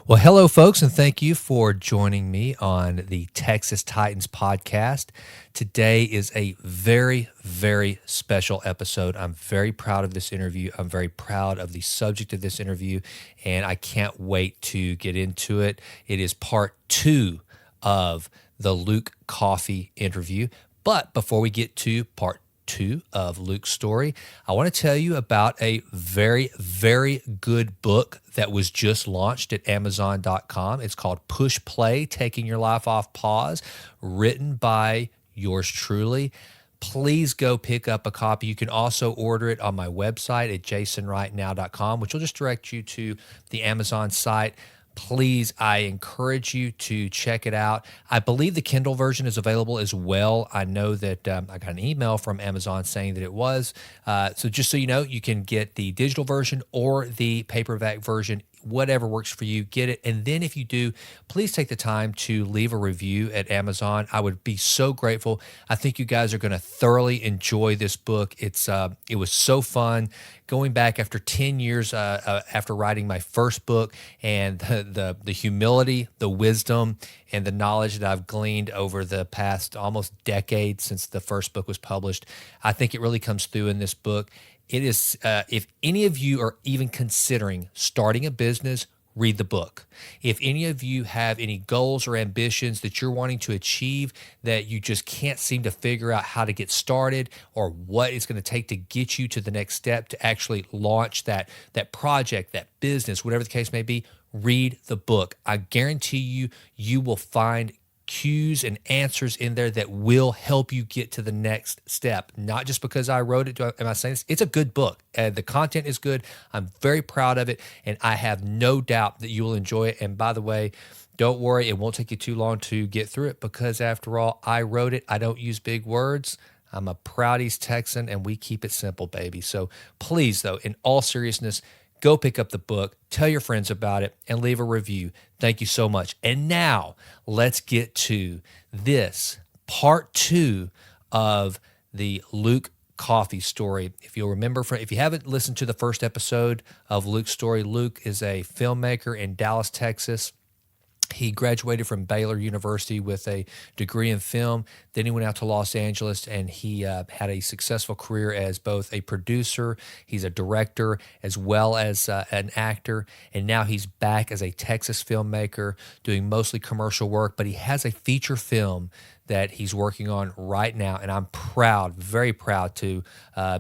Well, hello, folks, and thank you for joining me on the Texas Titans podcast. Today is a very, very special episode. I'm very proud of this interview. I'm very proud of the subject of this interview, and I can't wait to get into it. It is part 2 of the Luke Coffey interview. But before we get to part 2 of Luke's story, I want to tell you about a very, very good book that was just launched at Amazon.com. It's called Push Play, Taking Your Life Off Pause, written by yours truly. Please go pick up a copy. You can also order it on my website at jasonwrightnow.com, which will just direct you to the Amazon site. Please, I encourage you to check it out. I believe the Kindle version is available as well. I know that I got an email from Amazon saying that it was. So just so you know, you can get the digital version or the paperback version, whatever works for you, get it. And then if you do, please take the time to leave a review at Amazon. I would be so grateful. I think you guys are going to thoroughly enjoy this book. It was so fun going back after 10 years after writing my first book, and the humility, the wisdom, and the knowledge that I've gleaned over the past almost decade since the first book was published. I think it really comes through in this book. It is, if any of you are even considering starting a business, read the book. If any of you have any goals or ambitions that you're wanting to achieve that you just can't seem to figure out how to get started or what it's going to take to get you to the next step to actually launch that project, that business, whatever the case may be, read the book. I guarantee you, you will find cues and answers in there that will help you get to the next step. Not just because I wrote it. Am I saying this? It's a good book. The content is good. I'm very proud of it, and I have no doubt that you will enjoy it. And by the way, don't worry, it won't take you too long to get through it because after all, I wrote it. I don't use big words. I'm a proud East Texan, and we keep it simple, baby. So please, though, in all seriousness, go pick up the book, tell your friends about it, and leave a review. Thank you so much. And now let's get to this part 2 of the Luke Coffey story. If you'll remember, if you haven't listened to the first episode of Luke's story, Luke is a filmmaker in Dallas, Texas. He graduated from Baylor University with a degree in film. Then he went out to Los Angeles, and he had a successful career as both a producer, he's a director, as well as an actor. And now he's back as a Texas filmmaker doing mostly commercial work, but he has a feature film that he's working on right now. And I'm proud, very proud to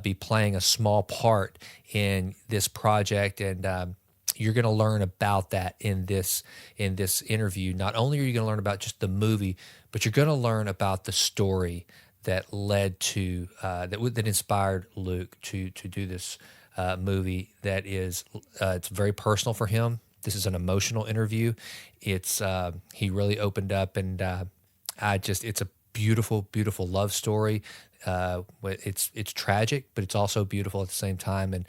be playing a small part in this project. And you're going to learn about that in this interview. Not only are you going to learn about just the movie, but you're going to learn about the story that led to that inspired Luke to do this movie. That is, it's very personal for him. This is an emotional interview. It's he really opened up, and it's a beautiful, beautiful love story. It's tragic, but it's also beautiful at the same time. And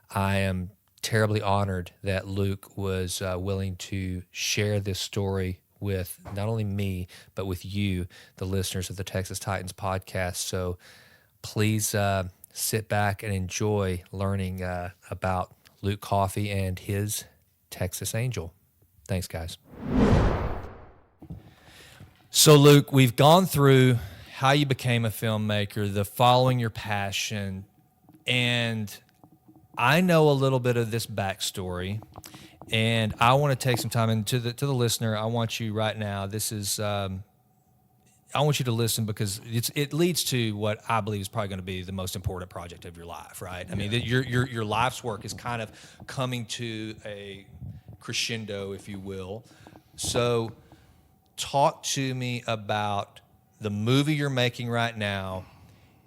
I am terribly honored that Luke was willing to share this story with not only me, but with you, the listeners of the Texas Titans podcast. So please sit back and enjoy learning about Luke Coffey and his Texas Angel. Thanks, guys. So, Luke, we've gone through how you became a filmmaker, the following your passion, and I know a little bit of this backstory, and I want to take some time. And to the listener, I want you right now. This is I want you to listen because it leads to what I believe is probably going to be the most important project of your life. Right? I mean, your life's work is kind of coming to a crescendo, if you will. So, talk to me about the movie you're making right now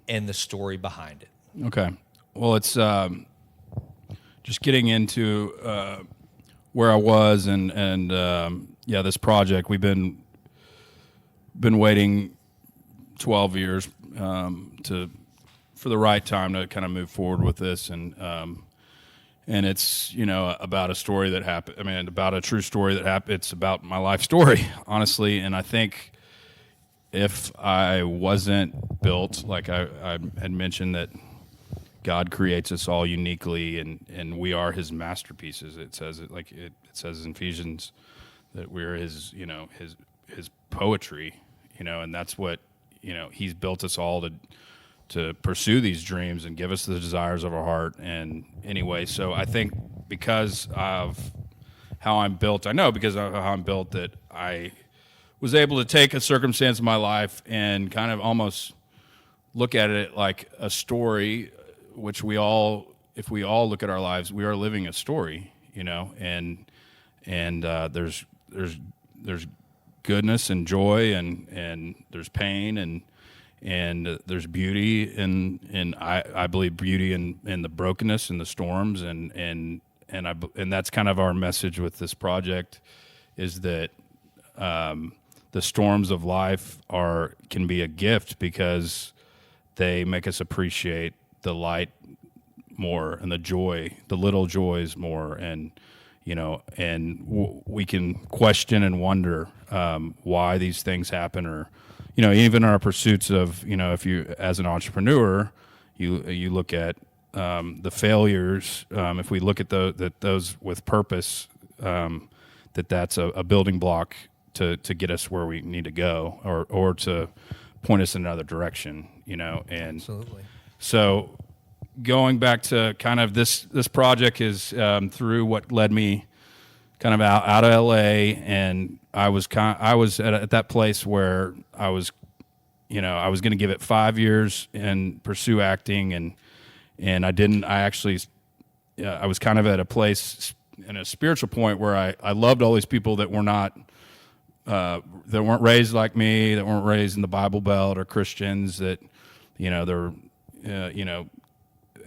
and the story behind it. Okay. Well, it's just getting into where I was and this project. We've been waiting 12 years for the right time to kind of move forward with this, and it's about a story that happened. I mean, about a true story that happened. It's about my life story, honestly. And I think if I wasn't built, like I had mentioned, that God creates us all uniquely, and we are His masterpieces. It says it it says in Ephesians that we're his, his poetry, and that's what, he's built us all to pursue these dreams and give us the desires of our heart. And anyway, so I think because of how I'm built, because of how I'm built, that I was able to take a circumstance in my life and kind of almost look at it like a story, which if we all look at our lives, we are living a story, and there's goodness and joy, and there's pain, and there's beauty, and I believe beauty in the brokenness and the storms, and that's kind of our message with this project, is that the storms of life can be a gift because they make us appreciate the light more and the little joys more, and we can question and wonder why these things happen, or even our pursuits of, if you, as an entrepreneur, you look at the failures. If we look at those with purpose, that's a building block to get us where we need to go, or to point us in another direction, and Absolutely. so going back to kind of this project is through what led me kind of out of LA, and I was at that place where I was going to give it 5 years and pursue acting, and I didn't. I was kind of at a place in a spiritual point where I loved all these people that were not that weren't raised like me, that weren't raised in the Bible Belt, or Christians that they're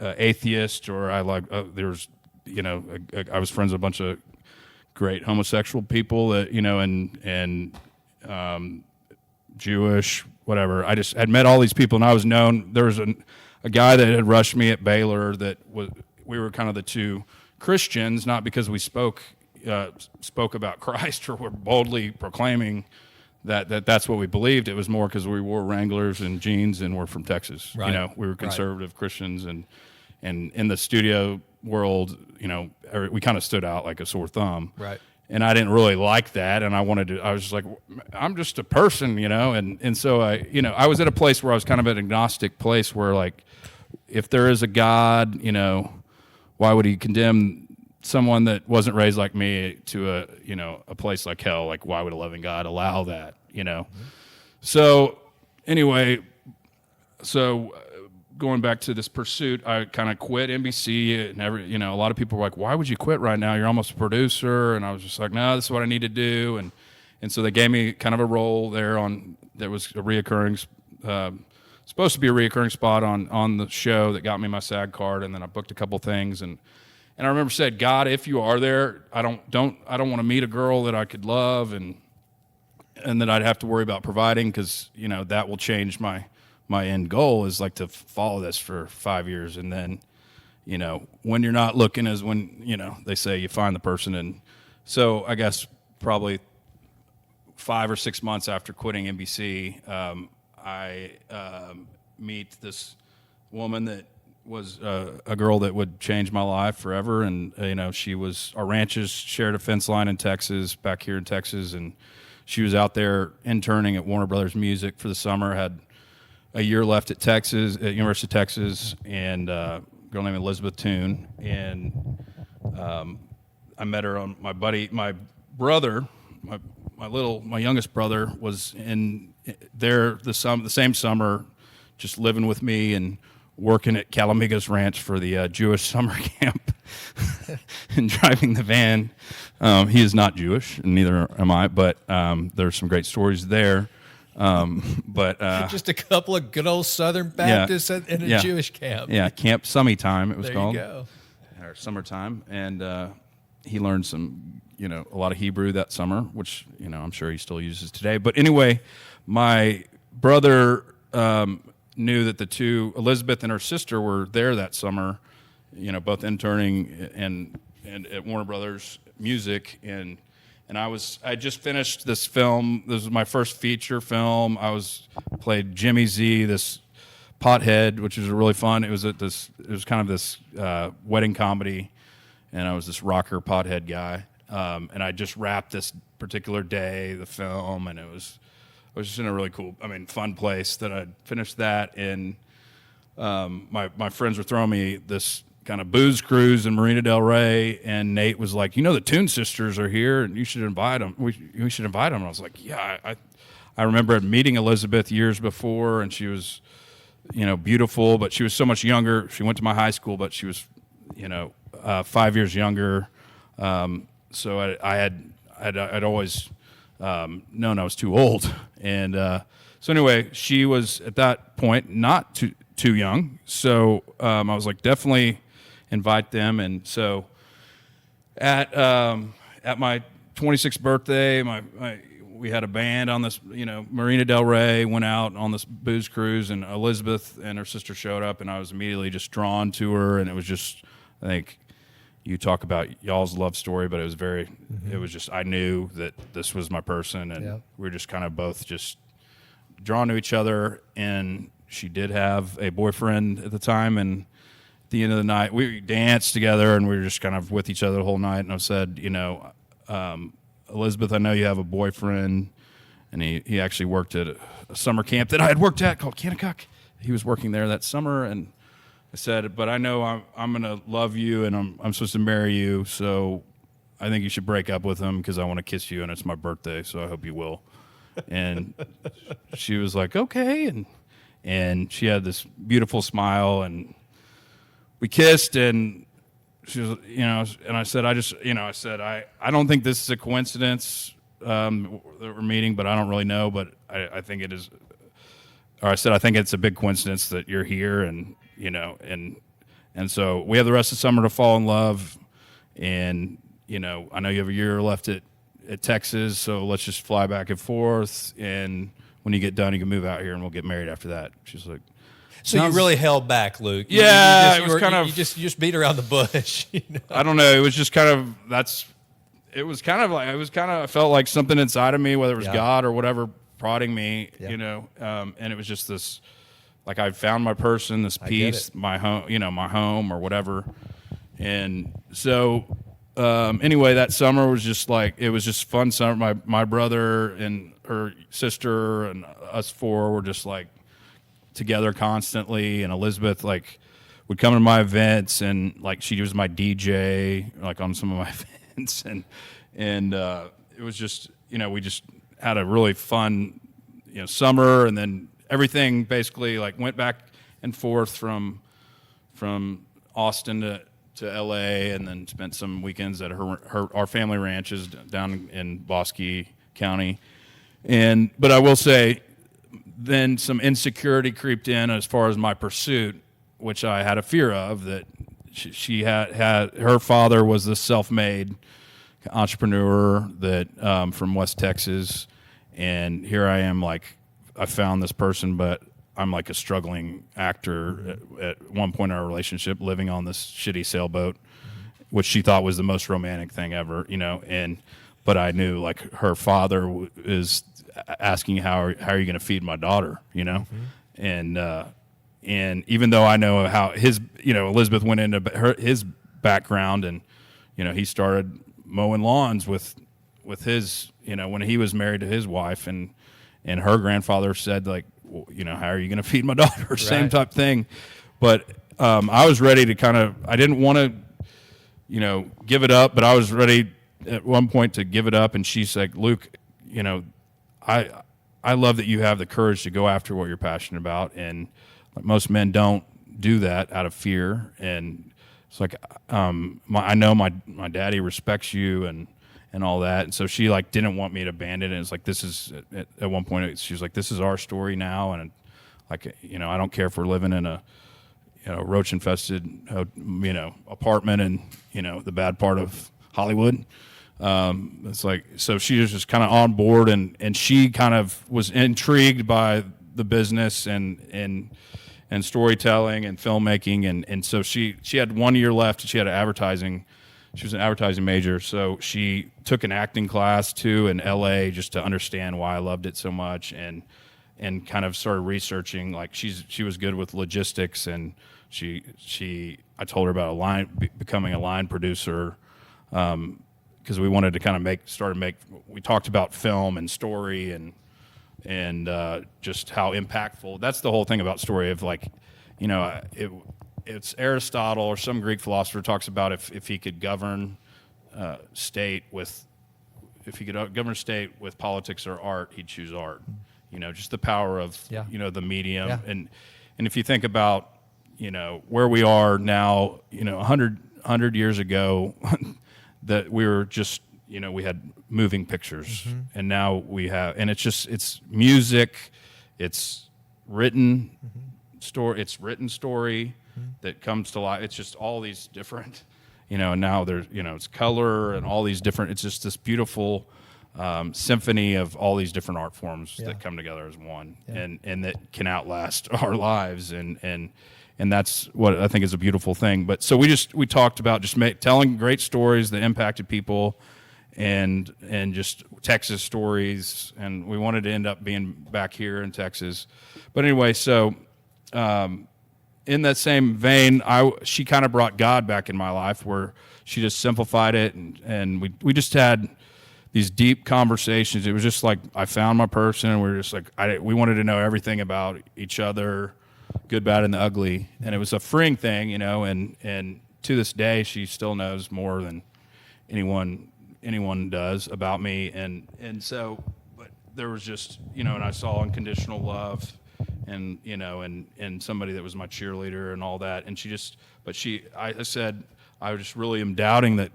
atheist, or I was friends with a bunch of great homosexual people that and Jewish, whatever. I just had met all these people, and I was known. There was a guy that had rushed me at Baylor we were kind of the two Christians, not because we spoke about Christ or were boldly proclaiming that's what we believed. It was more because we wore Wranglers and jeans and we're from Texas. Right. We were conservative Christians, and in the studio world, we kind of stood out like a sore thumb. Right. And I didn't really like that, and I was just like, I'm just a person, and so I was at a place where I was kind of an agnostic place where, like, if there is a God, why would he condemn someone that wasn't raised like me to a place like hell? Like, why would a loving God allow that? Mm-hmm. So anyway, going back to this pursuit, I kind of quit NBC, and a lot of people were like, why would you quit right now? You're almost a producer. And I was just like, no, this is what I need to do. And so they gave me kind of a role there that was a reoccurring, supposed to be a reoccurring spot on the show that got me my SAG card. And then I booked a couple things, and I remember said, God, if you are there, I don't want to meet a girl that I could love and that I'd have to worry about providing, because that will change my end goal, is like to follow this for 5 years, and then when you're not looking is when they say you find the person. And so I guess probably 5 or 6 months after quitting NBC, I meet this woman that was a girl that would change my life forever. And our ranches shared a fence line in Texas, back here in Texas, and she was out there interning at Warner Brothers Music for the summer, had a year left at University of Texas, and a girl named Elizabeth Toone. And I met her on my youngest brother was in there the same summer, just living with me and working at Calamigas Ranch for the Jewish summer camp and driving the van. He is not Jewish, and neither am I, but there's some great stories there. But just a couple of good old Southern Baptists in a Jewish camp. Yeah, Camp Summertime it was there called. There you go. Or summertime, and he learned some, a lot of Hebrew that summer, which I'm sure he still uses today. But anyway, my brother knew that the two, Elizabeth and her sister, were there that summer, both interning and at Warner Brothers Music, and I just finished this film. This was my first feature film. Played Jimmy Z, this pothead, which was really fun. It was kind of this wedding comedy, and I was this rocker pothead guy. and I just wrapped this particular day, the film, and I was just in a really cool, fun place that I'd finished that, and my friends were throwing me this kind of booze cruise in Marina Del Rey, and Nate was like, the Toon Sisters are here, and you should invite them. We should invite them. And I was like, yeah. I remember meeting Elizabeth years before, and she was, beautiful, but she was so much younger. She went to my high school, but she was, 5 years younger. So I'd always known I was too old, and so anyway, she was at that point not too young. So I was like, definitely invite them. And so at my 26th birthday, we had a band on this, Marina Del Rey, went out on this booze cruise, and Elizabeth and her sister showed up, and I was immediately just drawn to her. And it was just, I think you talk about y'all's love story, but it was it was just, I knew that this was my person, and we were just kind of both just drawn to each other. And she did have a boyfriend at the time, and at the end of the night, we danced together, and we were just kind of with each other the whole night. And I said, Elizabeth, I know you have a boyfriend, and he actually worked at a summer camp that I had worked at called Kanakuk. He was working there that summer, and I said, but I know I'm going to love you, and I'm supposed to marry you, so I think you should break up with him because I want to kiss you, and it's my birthday, so I hope you will. And she was like, okay, and she had this beautiful smile, and we kissed, and she was, and I said, I don't think this is a coincidence that we're meeting, but I don't really know, but I think it is. Or I said, I think it's a big coincidence that you're here, and and so we have the rest of the summer to fall in love, and I know you have a year left at Texas, so let's just fly back and forth, and when you get done, you can move out here, and we'll get married after that. She's like, so you really held back, Luke. Yeah, you just beat around the bush. I don't know. It was just kind of I felt like something inside of me, whether it was God or whatever, prodding me, and it was just this, like I found my person, this peace, my home or whatever. And so anyway, that summer was just like, it was just fun summer. My brother and her sister and us four were just like together constantly, and Elizabeth like would come to my events, and like she was my DJ like on some of my events, and it was just, we just had a really fun summer, and then everything basically like went back and forth from Austin to LA, and then spent some weekends at our family ranches down in Bosque County. But I will say, then some insecurity creeped in as far as my pursuit, which I had a fear of, that she had her father was this self-made entrepreneur that from West Texas, and here I am, like I found this person, but I'm like a struggling actor at one point in our relationship, living on this shitty sailboat, which she thought was the most romantic thing ever, but I knew like her father is asking how are you going to feed my daughter, and even though I know how his, Elizabeth went into his background, and he started mowing lawns with his, when he was married to his wife, and her grandfather said like, how are you going to feed my daughter? Right. Same type thing. But I was ready to I didn't want to, give it up, but I was ready at one point to give it up. And she's like, Luke, I love that you have the courage to go after what you're passionate about. And like, most men don't do that out of fear. And it's like, I know my daddy respects you and all that. And so she like didn't want me to abandon it. It's like, this is at one point she was like, this is our story now. And like, I don't care if we're living in a, roach infested, apartment in, the bad part of Hollywood. It's like, so she was just kind of on board, and she kind of was intrigued by the business and storytelling and filmmaking. And so she had 1 year left. She had she was an advertising major, so she took an acting class too in LA just to understand why I loved it so much, and kind of started researching. Like she was good with logistics, and I told her about becoming a line producer, because we wanted to kind of we talked about film and story and just how impactful. That's the whole thing about story of like, it's Aristotle or some Greek philosopher talks about if he could govern state with politics or art, he'd choose art. Just the power of the medium. Yeah. And if you think about where we are now, 100 years ago, that we were just we had moving pictures, and now we have, and it's music, it's written story, that comes to life. It's just all these different, and now there's, it's color and all these different, it's just this beautiful symphony of all these different art forms that come together as one, and that can outlast our lives. And that's what I think is a beautiful thing. But so we talked about just telling great stories that impacted people, and just Texas stories. And we wanted to end up being back here in Texas. But anyway, so in that same vein, she kind of brought God back in my life, where she just simplified it, and we just had these deep conversations. It was just like I found my person, and we were just like we wanted to know everything about each other, good, bad, and the ugly. And it was a freeing thing, and to this day, she still knows more than anyone does about me. And so, but there was just, and I saw unconditional love, and, and somebody that was my cheerleader and all that. And I said, I just really am doubting that,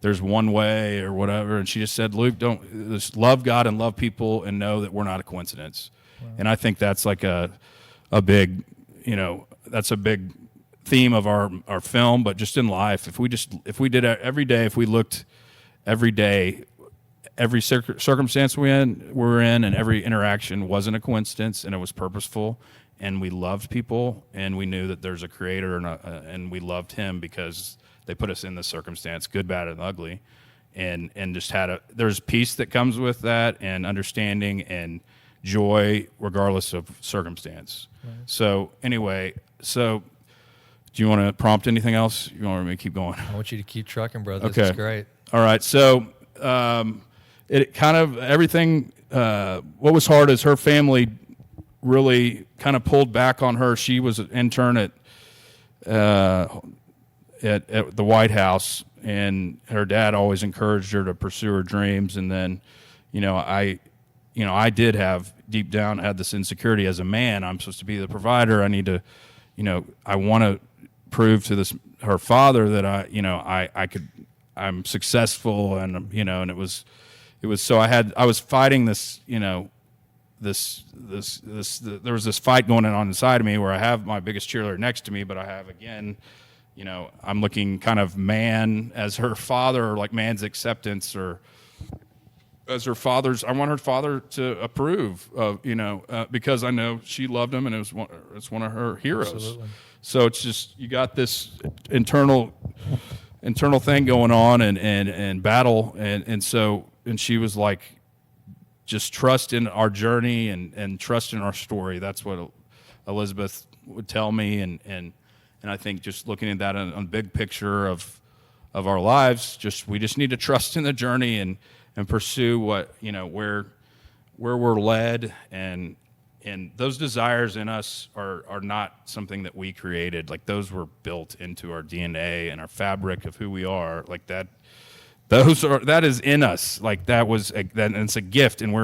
there's one way or whatever. And she just said, Luke, just love God and love people and know that we're not a coincidence. Wow. And I think that's like a big, that's a big theme of our film, but just in life, if we did it every day, if we looked every day, every circumstance we're in, and every interaction wasn't a coincidence, and it was purposeful, and we loved people, and we knew that there's a creator, and we loved him because they put us in this circumstance, good, bad, and ugly, and just there's peace that comes with that, and understanding and joy regardless of circumstance. Right. So anyway, do you want to prompt anything else? You want me to keep going? I want you to keep trucking, brother. Okay. This is great. All right. So it kind of everything. What was hard is her family really kind of pulled back on her. She was an intern at the White House, and her dad always encouraged her to pursue her dreams. And then, I did have deep down had this insecurity as a man. I'm supposed to be the provider. I need to, I want to prove to her father that I'm successful, and and it was so I was fighting this, there was this fight going on inside of me where I have my biggest cheerleader next to me, but I have, again, I'm looking kind of man as her father, or like man's acceptance, or as her father's. I want her father to approve of, because I know she loved him, and it's one of her heroes. Absolutely. So it's just, you got this internal thing going on, and battle, and she was like, just trust in our journey and trust in our story. That's what Elizabeth would tell me, and I think just looking at that on big picture of our lives, we just need to trust in the journey and pursue what, where we're led, and those desires in us are not something that we created. Like, those were built into our DNA and our fabric of who we are. Like that is in us. Like that and it's a gift, and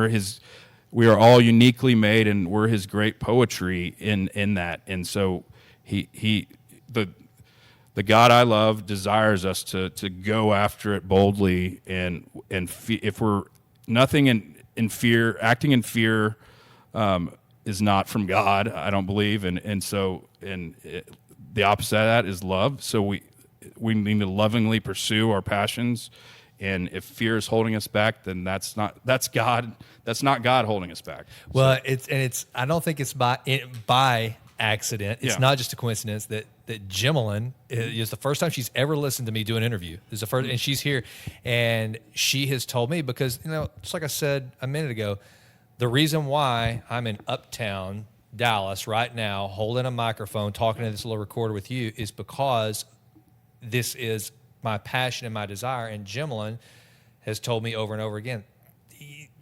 we are all uniquely made, and we're his great poetry in that. And so the God I love desires us to go after it boldly, and if we're nothing in fear, acting in fear, is not from God, I don't believe, and the opposite of that is love. So we need to lovingly pursue our passions, and if fear is holding us back, then that's not God holding us back. Well, I don't think it's by accident. It's not just a coincidence that Jimmelin is the first time she's ever listened to me do an interview. This is the first, and she's here, and she has told me, because just like I said a minute ago, the reason why I'm in Uptown Dallas right now, holding a microphone, talking to this little recorder with you, is because this is my passion and my desire. And Jimlin has told me over and over again,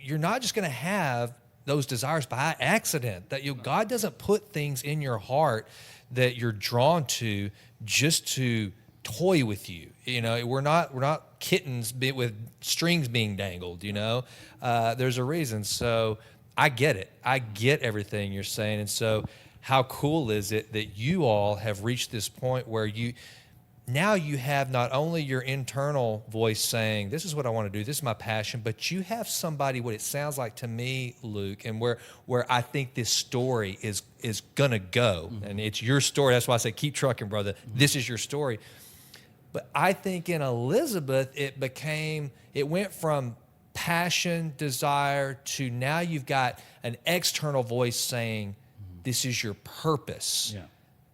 you're not just going to have those desires by accident. That God doesn't put things in your heart that you're drawn to just to toy with you. We're not kittens with strings being dangled. There's a reason. So I get it. I get everything you're saying. And so how cool is it that you all have reached this point where now you have not only your internal voice saying, this is what I want to do, this is my passion, but you have somebody, what it sounds like to me, Luke, and where I think this story is going to go. Mm-hmm. And it's your story. That's why I say, keep trucking, brother. Mm-hmm. This is your story. But I think in Elizabeth, it went from passion, desire, to now you've got an external voice saying, this is your purpose. Yeah.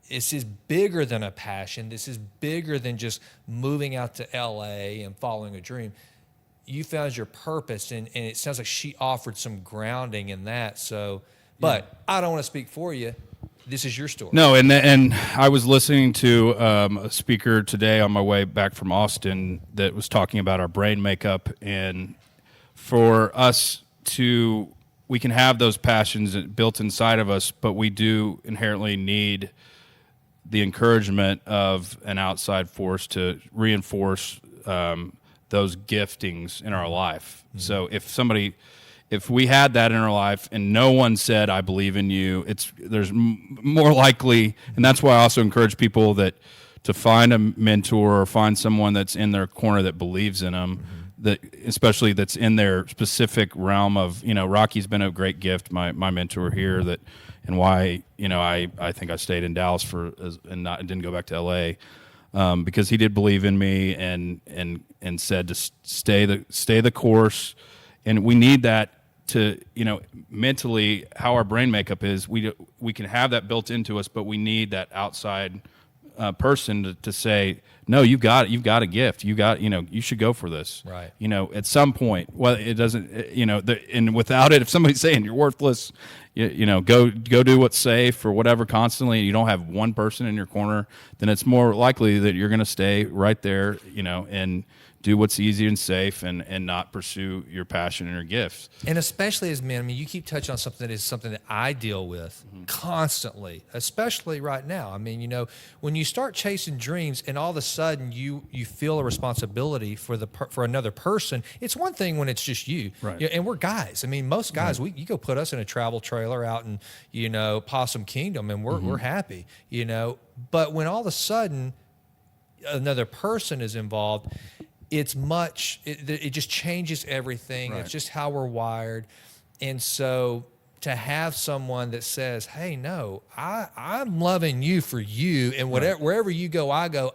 This is bigger than a passion. This is bigger than just moving out to LA and following a dream. You found your purpose, and it sounds like she offered some grounding in that. So, but I don't want to speak for you. This is your story. No, and I was listening to a speaker today on my way back from Austin that was talking about our brain makeup, and for us we can have those passions built inside of us, but we do inherently need the encouragement of an outside force to reinforce those giftings in our life. Mm-hmm. So if we had that in our life and no one said, I believe in you, there's more likely, and that's why I also encourage people to find a mentor or find someone that's in their corner that believes in them, especially that's in their specific realm of, Rocky's been a great gift, my mentor here, and why, I think I stayed in Dallas and didn't go back to LA, because he did believe in me and said to stay the course. And we need that to, mentally, how our brain makeup is, we can have that built into us, but we need that outside person to say, no, you've got a gift. You should go for this. Right. At some point, well, it doesn't, and without it, if somebody's saying you're worthless, go do what's safe or whatever constantly, you don't have one person in your corner, then it's more likely that you're going to stay right there, and do what's easy and safe and not pursue your passion and your gifts. And especially as men, you keep touching on something that I deal with constantly, especially right now. When you start chasing dreams and all of a sudden you feel a responsibility for another person, it's one thing when it's just you. Right. And we're guys. Most guys, you go put us in a travel trailer out in, Possum Kingdom and we're happy, But when all of a sudden another person is involved, it just changes everything. Right. It's just how we're wired. And so to have someone that says, hey, no, I'm loving you for you, and wherever you go, I go.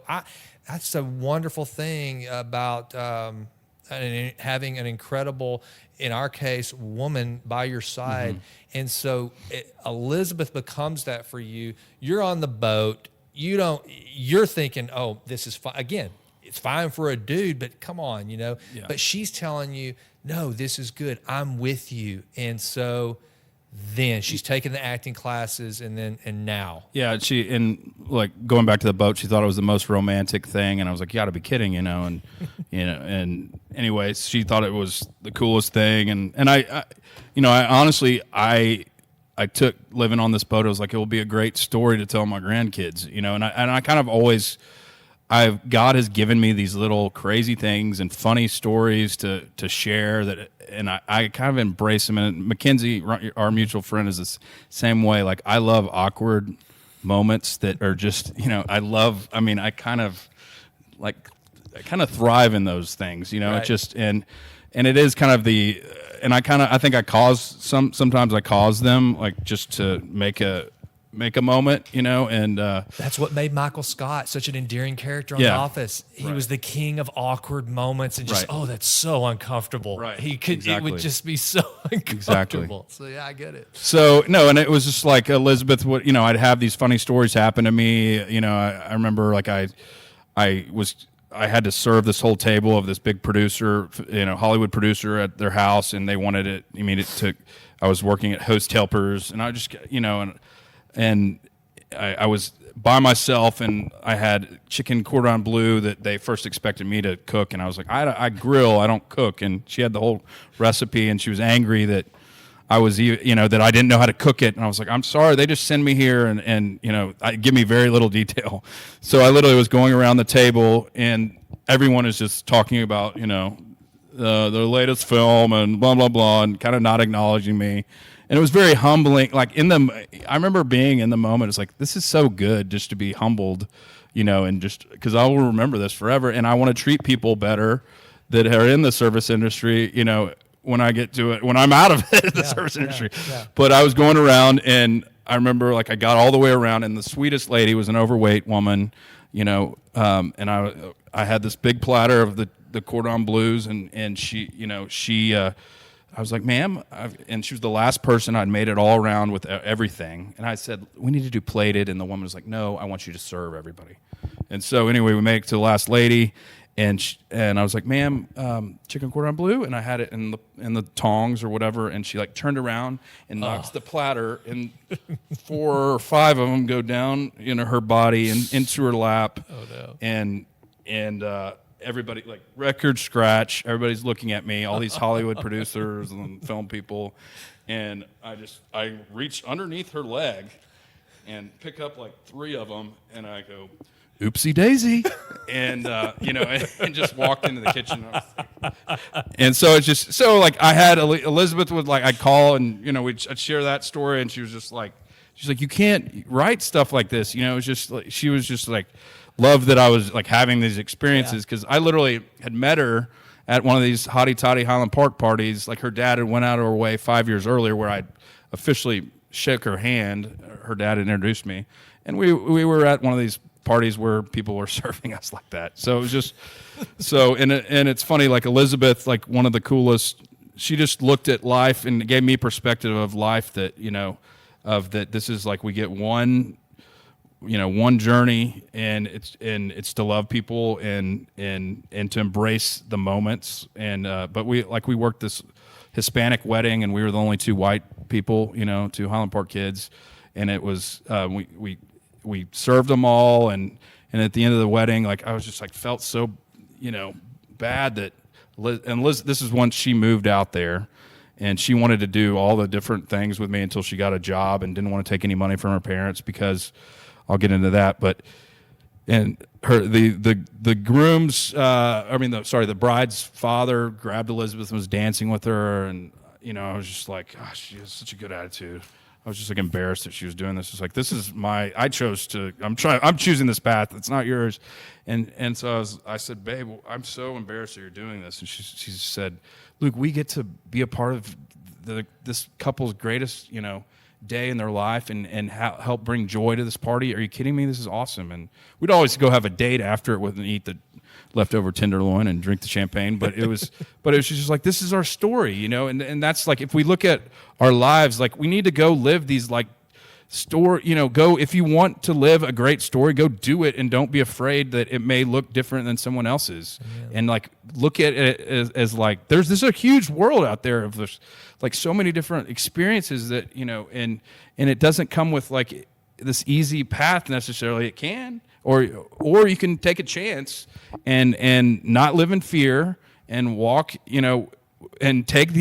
That's a wonderful thing about having an incredible, in our case, woman by your side. Mm-hmm. And so Elizabeth becomes that for you. You're on the boat. You're thinking, oh, this is fine. Again, it's fine for a dude, but come on, Yeah. But she's telling you, no, this is good. I'm with you. And so then she's taking the acting classes and now. Yeah, going back to the boat, she thought it was the most romantic thing, and I was like, you gotta be kidding, and and anyways, she thought it was the coolest thing, and I honestly took living on this boat, I was like, it will be a great story to tell my grandkids, and I kind of always God has given me these little crazy things and funny stories to share and I kind of embrace them. And Mackenzie, our mutual friend, is the same way. Like, I love awkward moments that are just, I kind of thrive in those things, Right. It just, and it is kind of I think sometimes I cause them, like, just to make a moment, and that's what made Michael Scott such an endearing character on The Office. He was the king of awkward moments and just, oh, that's so uncomfortable. Right. It would just be so uncomfortable. Exactly. So yeah, I get it. So no, and it was just like Elizabeth would, I'd have these funny stories happen to me. I remember like I had to serve this whole table of this big producer, Hollywood producer at their house, and they wanted it. I was working at Host Helpers, and I just, and I was by myself, and I had chicken cordon bleu that they first expected me to cook, and I was like, I grill, I don't cook. And she had the whole recipe, and she was angry that I was, that I didn't know how to cook it. And I was like, I'm sorry, they just send me here and give me very little detail. So I literally was going around the table, and everyone is just talking about, the latest film and blah, blah, blah, and kind of not acknowledging me. And it was very humbling. Like I remember being in the moment. It's like, this is so good just to be humbled, and just because I will remember this forever. And I want to treat people better that are in the service industry, when I get to it, when I'm out of it, the service industry. Yeah. But I was going around, and I remember I got all the way around, and the sweetest lady was an overweight woman, and I had this big platter of the cordon bleus, and she I was like, ma'am, and she was the last person. I'd made it all around with everything. And I said, we need to do plated. And the woman was like, no, I want you to serve everybody. And so anyway, we make it to the last lady. And I was like, ma'am, chicken cordon bleu. And I had it in the tongs or whatever. And she turned around and knocks the platter. And 4 or 5 of them go down her body and into her lap. Oh, no. And everybody, record scratch, everybody's looking at me, all these Hollywood producers and film people, and I reach underneath her leg and pick up 3 of them, and I go, oopsie daisy, and and just walked into the kitchen. And so it's just I had Elizabeth would I'd call, and I'd share that story, and she was just she's like, you can't write stuff like this, it was just she was just loved that I was having these experiences, because I literally had met her at one of these hotty-toddy Highland Park parties. Her dad had went out of her way 5 years earlier, where I'd officially shook her hand. Her dad had introduced me, and we were at one of these parties where people were serving us like that. So it was just and it's funny, Elizabeth, one of the coolest. She just looked at life and gave me perspective of life that of that this is we get one journey, and it's to love people and to embrace the moments. And but we worked this Hispanic wedding, and we were the only 2 white people, 2 Highland Park kids, and it was we served them all, and at the end of the wedding, I was just felt so bad that Liz, this is once she moved out there, and she wanted to do all the different things with me until she got a job and didn't want to take any money from her parents, because I'll get into that, and the groom's, the bride's father grabbed Elizabeth and was dancing with her, and I was just gosh, she has such a good attitude. I was just embarrassed that she was doing this. It's this is I'm choosing this path. It's not yours, and so I said, babe, I'm so embarrassed that you're doing this, and she said, Luke, we get to be a part of this couple's greatest, day in their life and help bring joy to this party. Are you kidding me? This is awesome. And we'd always go have a date after it and eat the leftover tenderloin and drink the champagne. But it was just this is our story, and that's if we look at our lives, we need to go live these story, go, if you want to live a great story, go do it, and don't be afraid that it may look different than someone else's. Yeah. And look at it as there's a huge world out there of this, so many different experiences that, and it doesn't come with this easy path necessarily. It can, or you can take a chance and not live in fear and walk, and take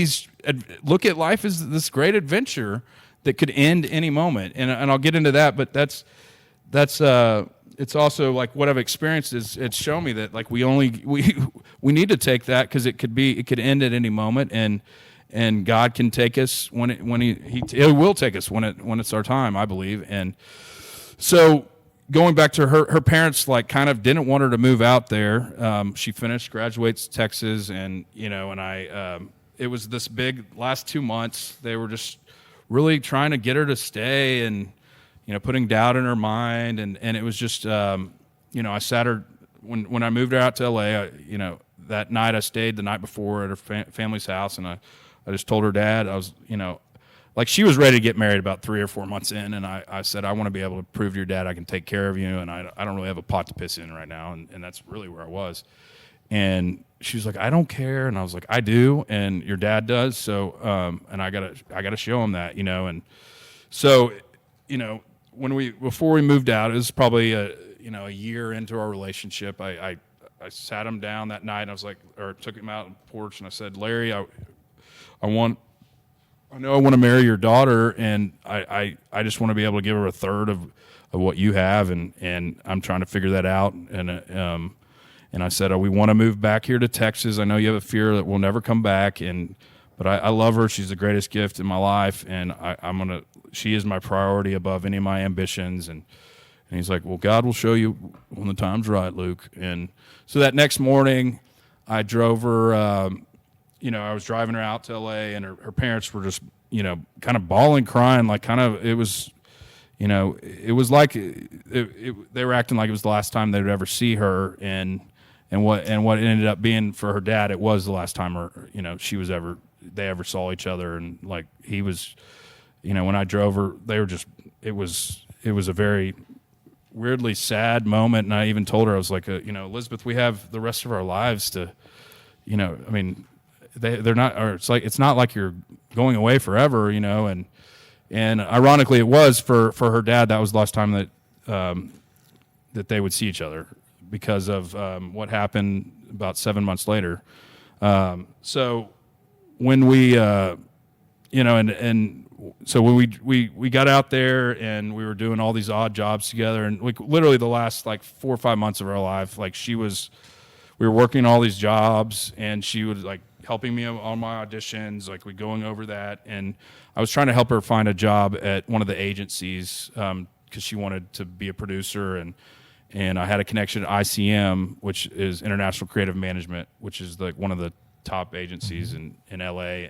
look at life as this great adventure that could end any moment, and I'll get into that. But that's it's also what I've experienced is it's shown me that we need to take that, because it could end at any moment, and God can take us when he will take us when it's our time, I believe. And so going back to her parents kind of didn't want her to move out there. She graduates Texas, and it was this big last 2 months. They were just really trying to get her to stay, and putting doubt in her mind, and it was just I sat her when I moved her out to LA. That night I stayed the night before at her family's house, and I just told her dad, I was she was ready to get married about 3 or 4 months in, and I said, I want to be able to prove to your dad I can take care of you, and I don't really have a pot to piss in right now, and that's really where I was. And she was like, I don't care. And I was like, I do, and your dad does. So, and I gotta show him that, and so, before we moved out, it was probably a year into our relationship. I sat him down that night and I was like, or took him out on the porch and I said, Larry, I know I want to marry your daughter, and I just want to be able to give her a third of what you have, and I'm trying to figure that out. And I said, we want to move back here to Texas. I know you have a fear that we'll never come back, but I love her. She's the greatest gift in my life, and she is my priority above any of my ambitions. And he's like, well, God will show you when the time's right, Luke. And so that next morning, I drove her. I was driving her out to L.A. and her parents were just, kind of bawling, crying, like it was like they were acting like it was the last time they would ever see her, and what it ended up being for her dad, it was the last time they ever saw each other, and like he was, when I drove her, they were just, it was a very weirdly sad moment, and I even told her, I was like, Elizabeth, we have the rest of our lives to, they're not, or it's not like you're going away forever, and ironically it was for her dad, that was the last time that they would see each other because of what happened about 7 months later. So when we, so when we got out there and we were doing all these odd jobs together, and like literally the last like 4 or 5 months of our life, like we were working all these jobs, and she was like helping me on my auditions, like we going over that, and I was trying to help her find a job at one of the agencies because she wanted to be a producer, and I had a connection at ICM, which is International Creative Management, which is like one of the top agencies in LA,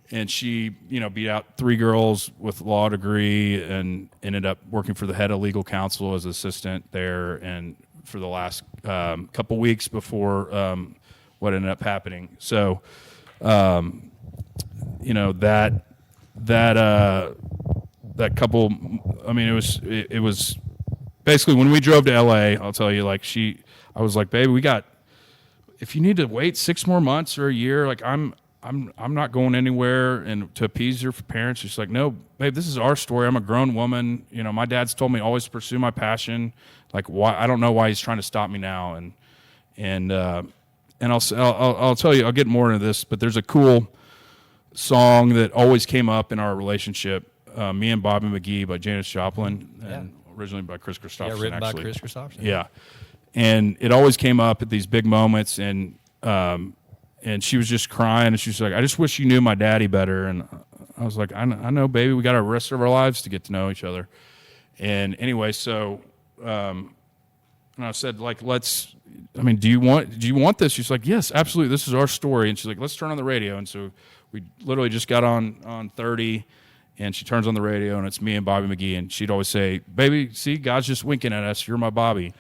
and she beat out 3 girls with law degree and ended up working for the head of legal counsel as assistant there, and for the last couple weeks before what ended up happening. So that couple, it was basically when we drove to LA, I'll tell you, like I was like, baby, if you need to wait 6 more months or a year, like I'm not going anywhere and to appease your parents. She's like, no, babe, this is our story. I'm a grown woman. My dad's told me always pursue my passion. Like, why? I don't know why he's trying to stop me now. And I'll tell you, I'll get more into this, but there's a cool song that always came up in our relationship, Me and Bobby McGee by Janis Joplin, and originally by Chris Christopherson. Yeah, written actually. by Chris Christopherson. Yeah, and it always came up at these big moments, and she was just crying, and she was like, I just wish you knew my daddy better. And I was like, I know, baby, we got the rest of our lives to get to know each other. And anyway, so and I said, like, do you want this? She's like, yes, absolutely. This is our story. And she's like, let's turn on the radio. And so we literally just got on 30, and she turns on the radio, and it's me and Bobby McGee. And she'd always say, baby, see, God's just winking at us. You're my Bobby.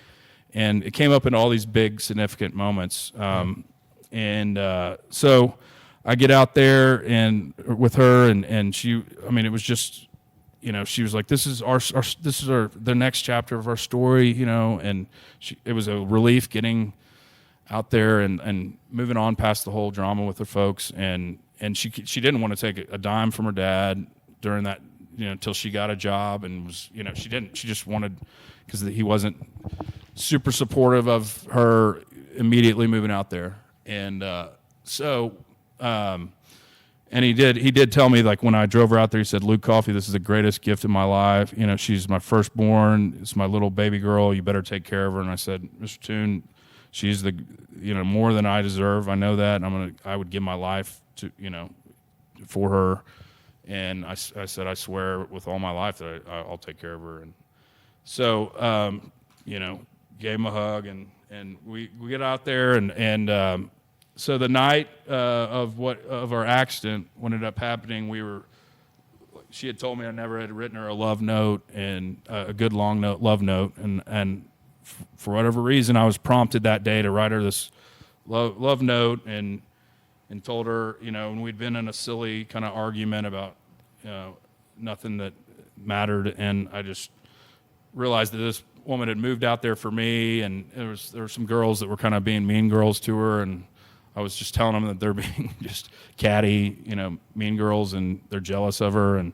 And it came up in all these big, significant moments. So I get out there and with her, and she, it was just, she was like, this is the next chapter of our story, and it was a relief getting out there and moving on past the whole drama with her folks. And she didn't want to take a dime from her dad during that, until she got a job, and was, she just wanted, because he wasn't super supportive of her immediately moving out there. And and he did tell me, like, when I drove her out there, he said, Luke Coffey, this is the greatest gift in my life. She's my firstborn. It's my little baby girl. You better take care of her. And I said, Mr. Toon, she's the, more than I deserve. I know that. And I would give my life to, for her. And I said, I swear with all my life that I'll take care of her. And so, gave him a hug, and we get out there, and so the night of our accident, what ended up happening, she had told me I never had written her a love note, and a good long love note, and for whatever reason, I was prompted that day to write her this love note, and told her, and we'd been in a silly kind of argument about nothing that mattered, and I just realized that this woman had moved out there for me, and there were some girls that were kind of being mean girls to her, and I was just telling them that they're being just catty, mean girls, and they're jealous of her, and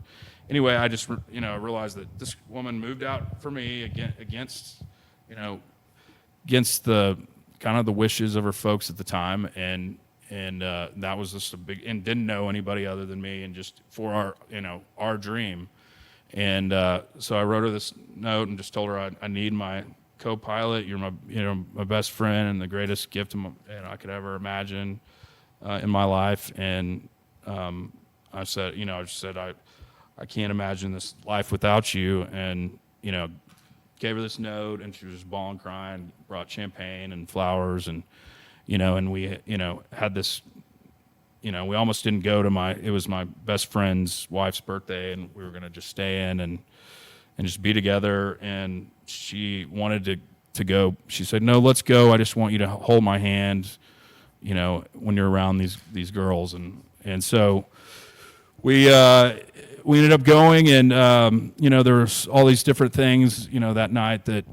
anyway, I just realized that this woman moved out for me against against the kind of the wishes of her folks at the time, and that was just a big, and didn't know anybody other than me, and just for our dream. And so I wrote her this note and just told her I need my co-pilot. You're my best friend and the greatest gift I could ever imagine in my life. And I said, I can't imagine this life without you. And gave her this note, and she was just bawling, crying. Brought champagne and flowers, and and we had this. We almost didn't go to it was my best friend's wife's birthday, and we were going to just stay in and just be together. And she wanted to go. She said, "No, let's go. I just want you to hold my hand, when you're around these girls." And so we ended up going, and there was all these different things, that night that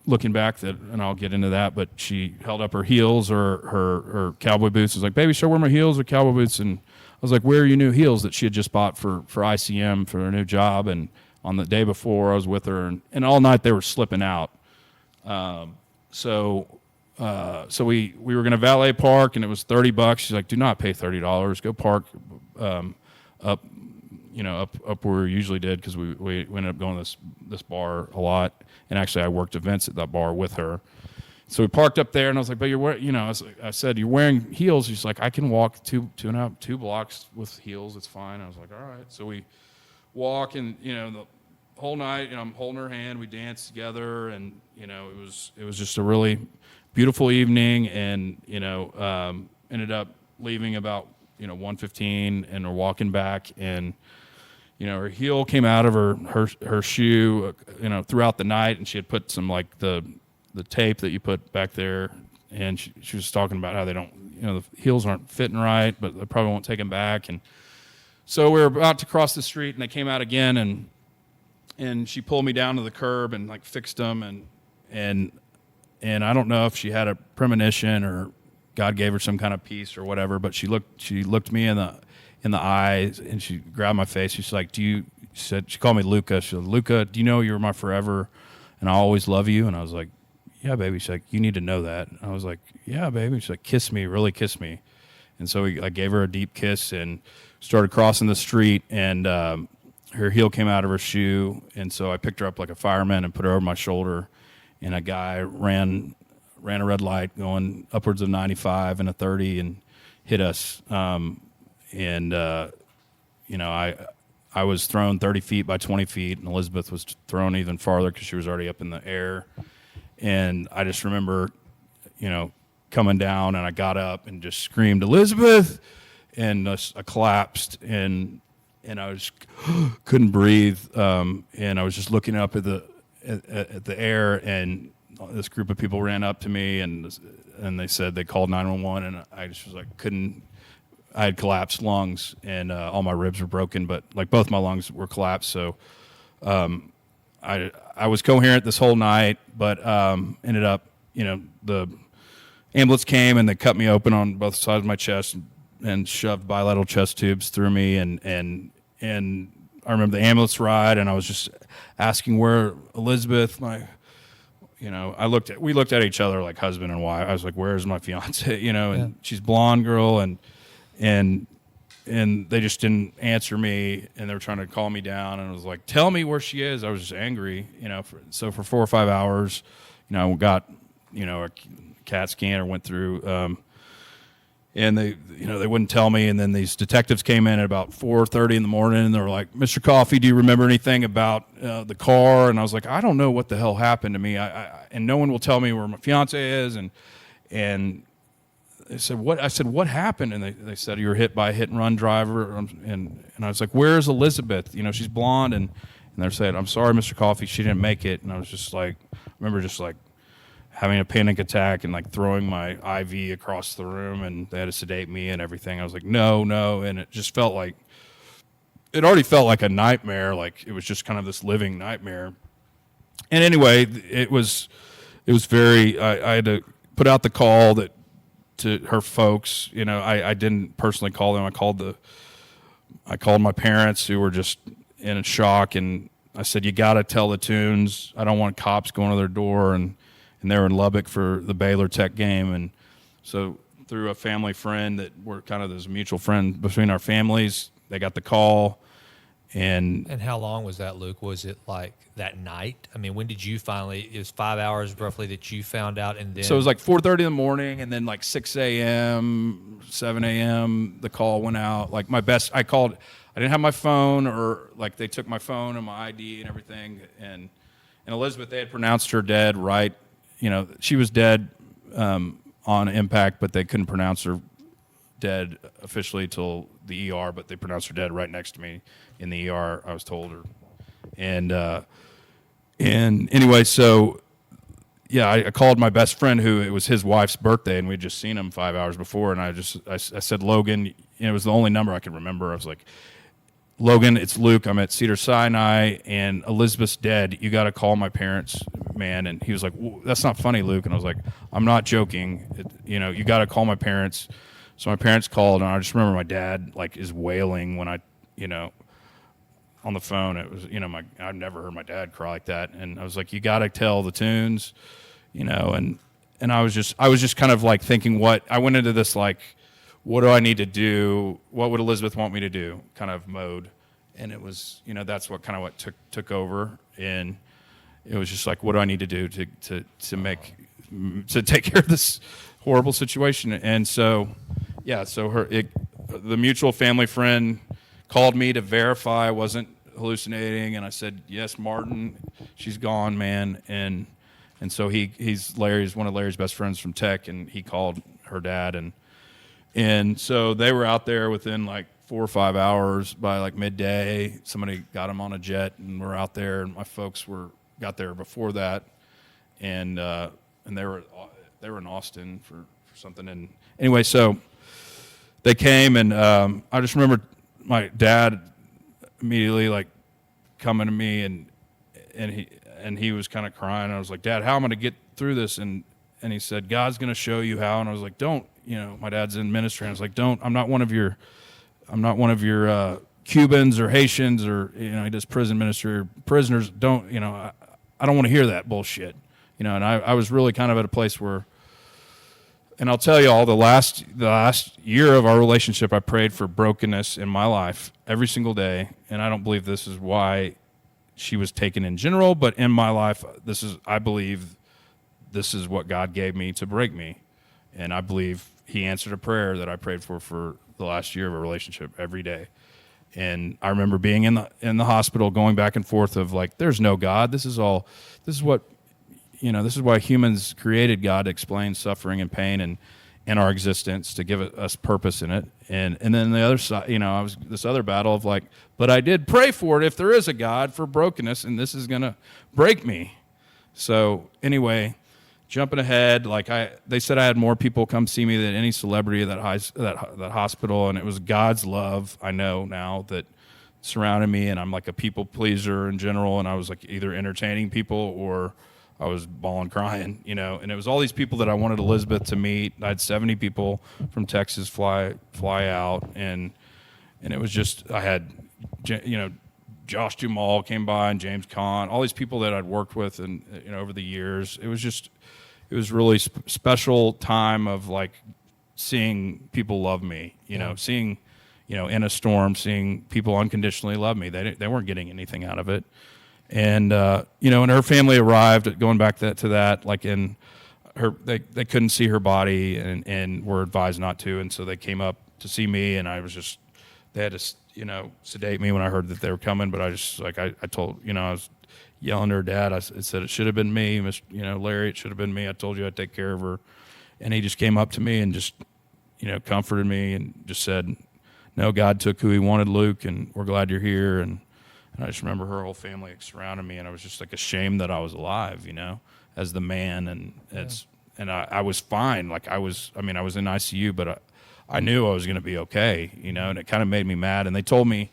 looking back, and I'll get into that, but she held up her heels or her cowboy boots. I was like, "Baby, should I wear my heels or cowboy boots?" And I was like, "Where are your new heels?" That she had just bought for ICM for her new job. And on the day before, I was with her, and all night they were slipping out. So we were going to valet park, and it was $30. She's like, "Do not pay $30. Go park up where we usually did," because we ended up going to this bar a lot. And actually, I worked events at that bar with her. So we parked up there, and I was like, "But you're wearing," I said, "You're wearing heels." She's like, "I can walk two blocks with heels. It's fine." I was like, "All right." So we walk, and the whole night, I'm holding her hand. We danced together, and it was just a really beautiful evening. And ended up leaving about 1:15, and we're walking back, and her heel came out of her shoe, throughout the night, and she had put some like the tape that you put back there, and she was talking about how they don't, the heels aren't fitting right, but they probably won't take them back. And so we were about to cross the street, and they came out again, and she pulled me down to the curb and like fixed them, and I don't know if she had a premonition or God gave her some kind of peace or whatever, but she looked me in the eyes, and she grabbed my face. She's like, she called me Luca. She said, "Luca, do you know you're my forever and I always love you?" And I was like, "Yeah, baby." She's like, "You need to know that." And I was like, "Yeah, baby." She's like, "Kiss me, really kiss me." And so I gave her a deep kiss and started crossing the street, and her heel came out of her shoe. And so I picked her up like a fireman and put her over my shoulder, and a guy ran a red light going upwards of 95 and a 30 and hit us. I was thrown 30 feet by 20 feet, and Elizabeth was thrown even farther because she was already up in the air. And I just remember, coming down, and I got up and just screamed, "Elizabeth!" And I collapsed, and I was couldn't breathe. And I was just looking up at the air, and this group of people ran up to me, and they said they called 911, and I just was like, I had collapsed lungs, and all my ribs were broken, but like both my lungs were collapsed. So I was coherent this whole night, but ended up, the ambulance came, and they cut me open on both sides of my chest and shoved bilateral chest tubes through me. And I remember the ambulance ride, and I was just asking where Elizabeth, we looked at each other like husband and wife. I was like, "Where's my fiance?" And she's a blonde girl, and they just didn't answer me, and they were trying to calm me down, and I was like, "Tell me where she is." I was just angry, so for 4 or 5 hours, I got, a CAT scan or went through, and they wouldn't tell me. And then these detectives came in at about 4:30 in the morning, and they were like, "Mr. Coffey, do you remember anything about the car?" And I was like, "I don't know what the hell happened to me. And no one will tell me where my fiance is." And they said, "What?" I said, "What happened?" And they said, "You were hit by a hit and run driver." And I was like, "Where's Elizabeth? She's blonde." And they're saying, "I'm sorry, Mr. Coffey, she didn't make it." And I was just like, I remember just like having a panic attack and like throwing my IV across the room, and they had to sedate me and everything. I was like, no. And it just felt like, it already felt like a nightmare. Like it was just kind of this living nightmare. And anyway, it was very, I had to put out the call to her folks. I didn't personally call them. I called I called my parents, who were just in shock, and I said, "You got to tell the Tunes. I don't want cops going to their door." And they were in Lubbock for the Baylor Tech game, and so through a family friend that we're kind of this mutual friend between our families, they got the call. And how long was that, Luke? Was it like that night? I mean, when did you finally? It was 5 hours roughly that you found out, and then so it was like 4:30 in the morning, and then like 6 a.m., 7 a.m. the call went out. Like I called. I didn't have my phone, or like they took my phone and my ID and everything. And Elizabeth, they had pronounced her dead. Right, she was dead on impact, but they couldn't pronounce her dead officially till the ER. But they pronounced her dead right next to me in the ER. I was told her, and anyway, so yeah, I called my best friend, who it was his wife's birthday, and we'd just seen him 5 hours before, and I said, Logan, it was the only number I could remember. I was like, Logan, it's Luke. I'm at Cedar Sinai, and Elizabeth's dead. You got to call my parents, man. And he was like, that's not funny, Luke. And I was like, I'm not joking. You got to call my parents. So my parents called, and I just remember my dad is wailing when I, on the phone. It was, I've never heard my dad cry like that. And I was like, you got to tell the Tunes, and I was just kind of like thinking I went into this what do I need to do? What would Elizabeth want me to do? Kind of mode. And it was, that's what took over. And it was just like, what do I need to do to take care of this horrible situation? And so, yeah, the mutual family friend called me to verify I wasn't hallucinating. And I said, yes, Martin, she's gone, man. And so he's one of Larry's best friends from Tech, and he called her dad, and so they were out there within 4 or 5 hours. By midday, somebody got them on a jet, and we're out there. And my folks got there before that, and they were in Austin for something. And anyway, so they came, and I just remember my dad immediately coming to me, and he was kind of crying. I was like, Dad, how am I going to get through this? And he said, God's going to show you how. And I was like, don't. My dad's in ministry. And I was like, don't. I'm not one of your Cubans or Haitians, or he does prison ministry or prisoners. Don't. I don't want to hear that bullshit. And I was really kind of at a place where, and I'll tell you all, the last year of our relationship, I prayed for brokenness in my life every single day. And I don't believe this is why she was taken in general, but in my life, I believe this is what God gave me to break me. And I believe he answered a prayer that I prayed for the last year of a relationship every day. And I remember being in the hospital, going back and forth of there's no God. This is why humans created God, to explain suffering and pain and our existence, to give us purpose in it. And then the other side, I was this other battle of but I did pray for it, if there is a God, for brokenness, and this is going to break me. So anyway, jumping ahead, they said I had more people come see me than any celebrity at that hospital, and it was God's love, I know now, that surrounded me. And I'm a people pleaser in general, and I was either entertaining people or I was bawling, crying, and it was all these people that I wanted Elizabeth to meet. I had 70 people from Texas fly out, and it was just, I had, Josh Duhamel came by, and James Caan, all these people that I'd worked with and over the years. It was really special time of seeing people love me, seeing, in a storm, seeing people unconditionally love me. They weren't getting anything out of it. And, and her family arrived, going back to that, in her, they couldn't see her body and were advised not to. And so they came up to see me, and I was just, they had to, sedate me when I heard that they were coming. But I just, I told, I was yelling to her dad. I said, it should have been me, Larry, it should have been me. I told you I'd take care of her. And he just came up to me and just, comforted me and just said, no, God took who he wanted, Luke, and we're glad you're here. And I just remember her whole family surrounding me, and I was just ashamed that I was alive, as the man. And I was fine. I was in ICU, but I knew I was going to be okay, and it kind of made me mad. And they told me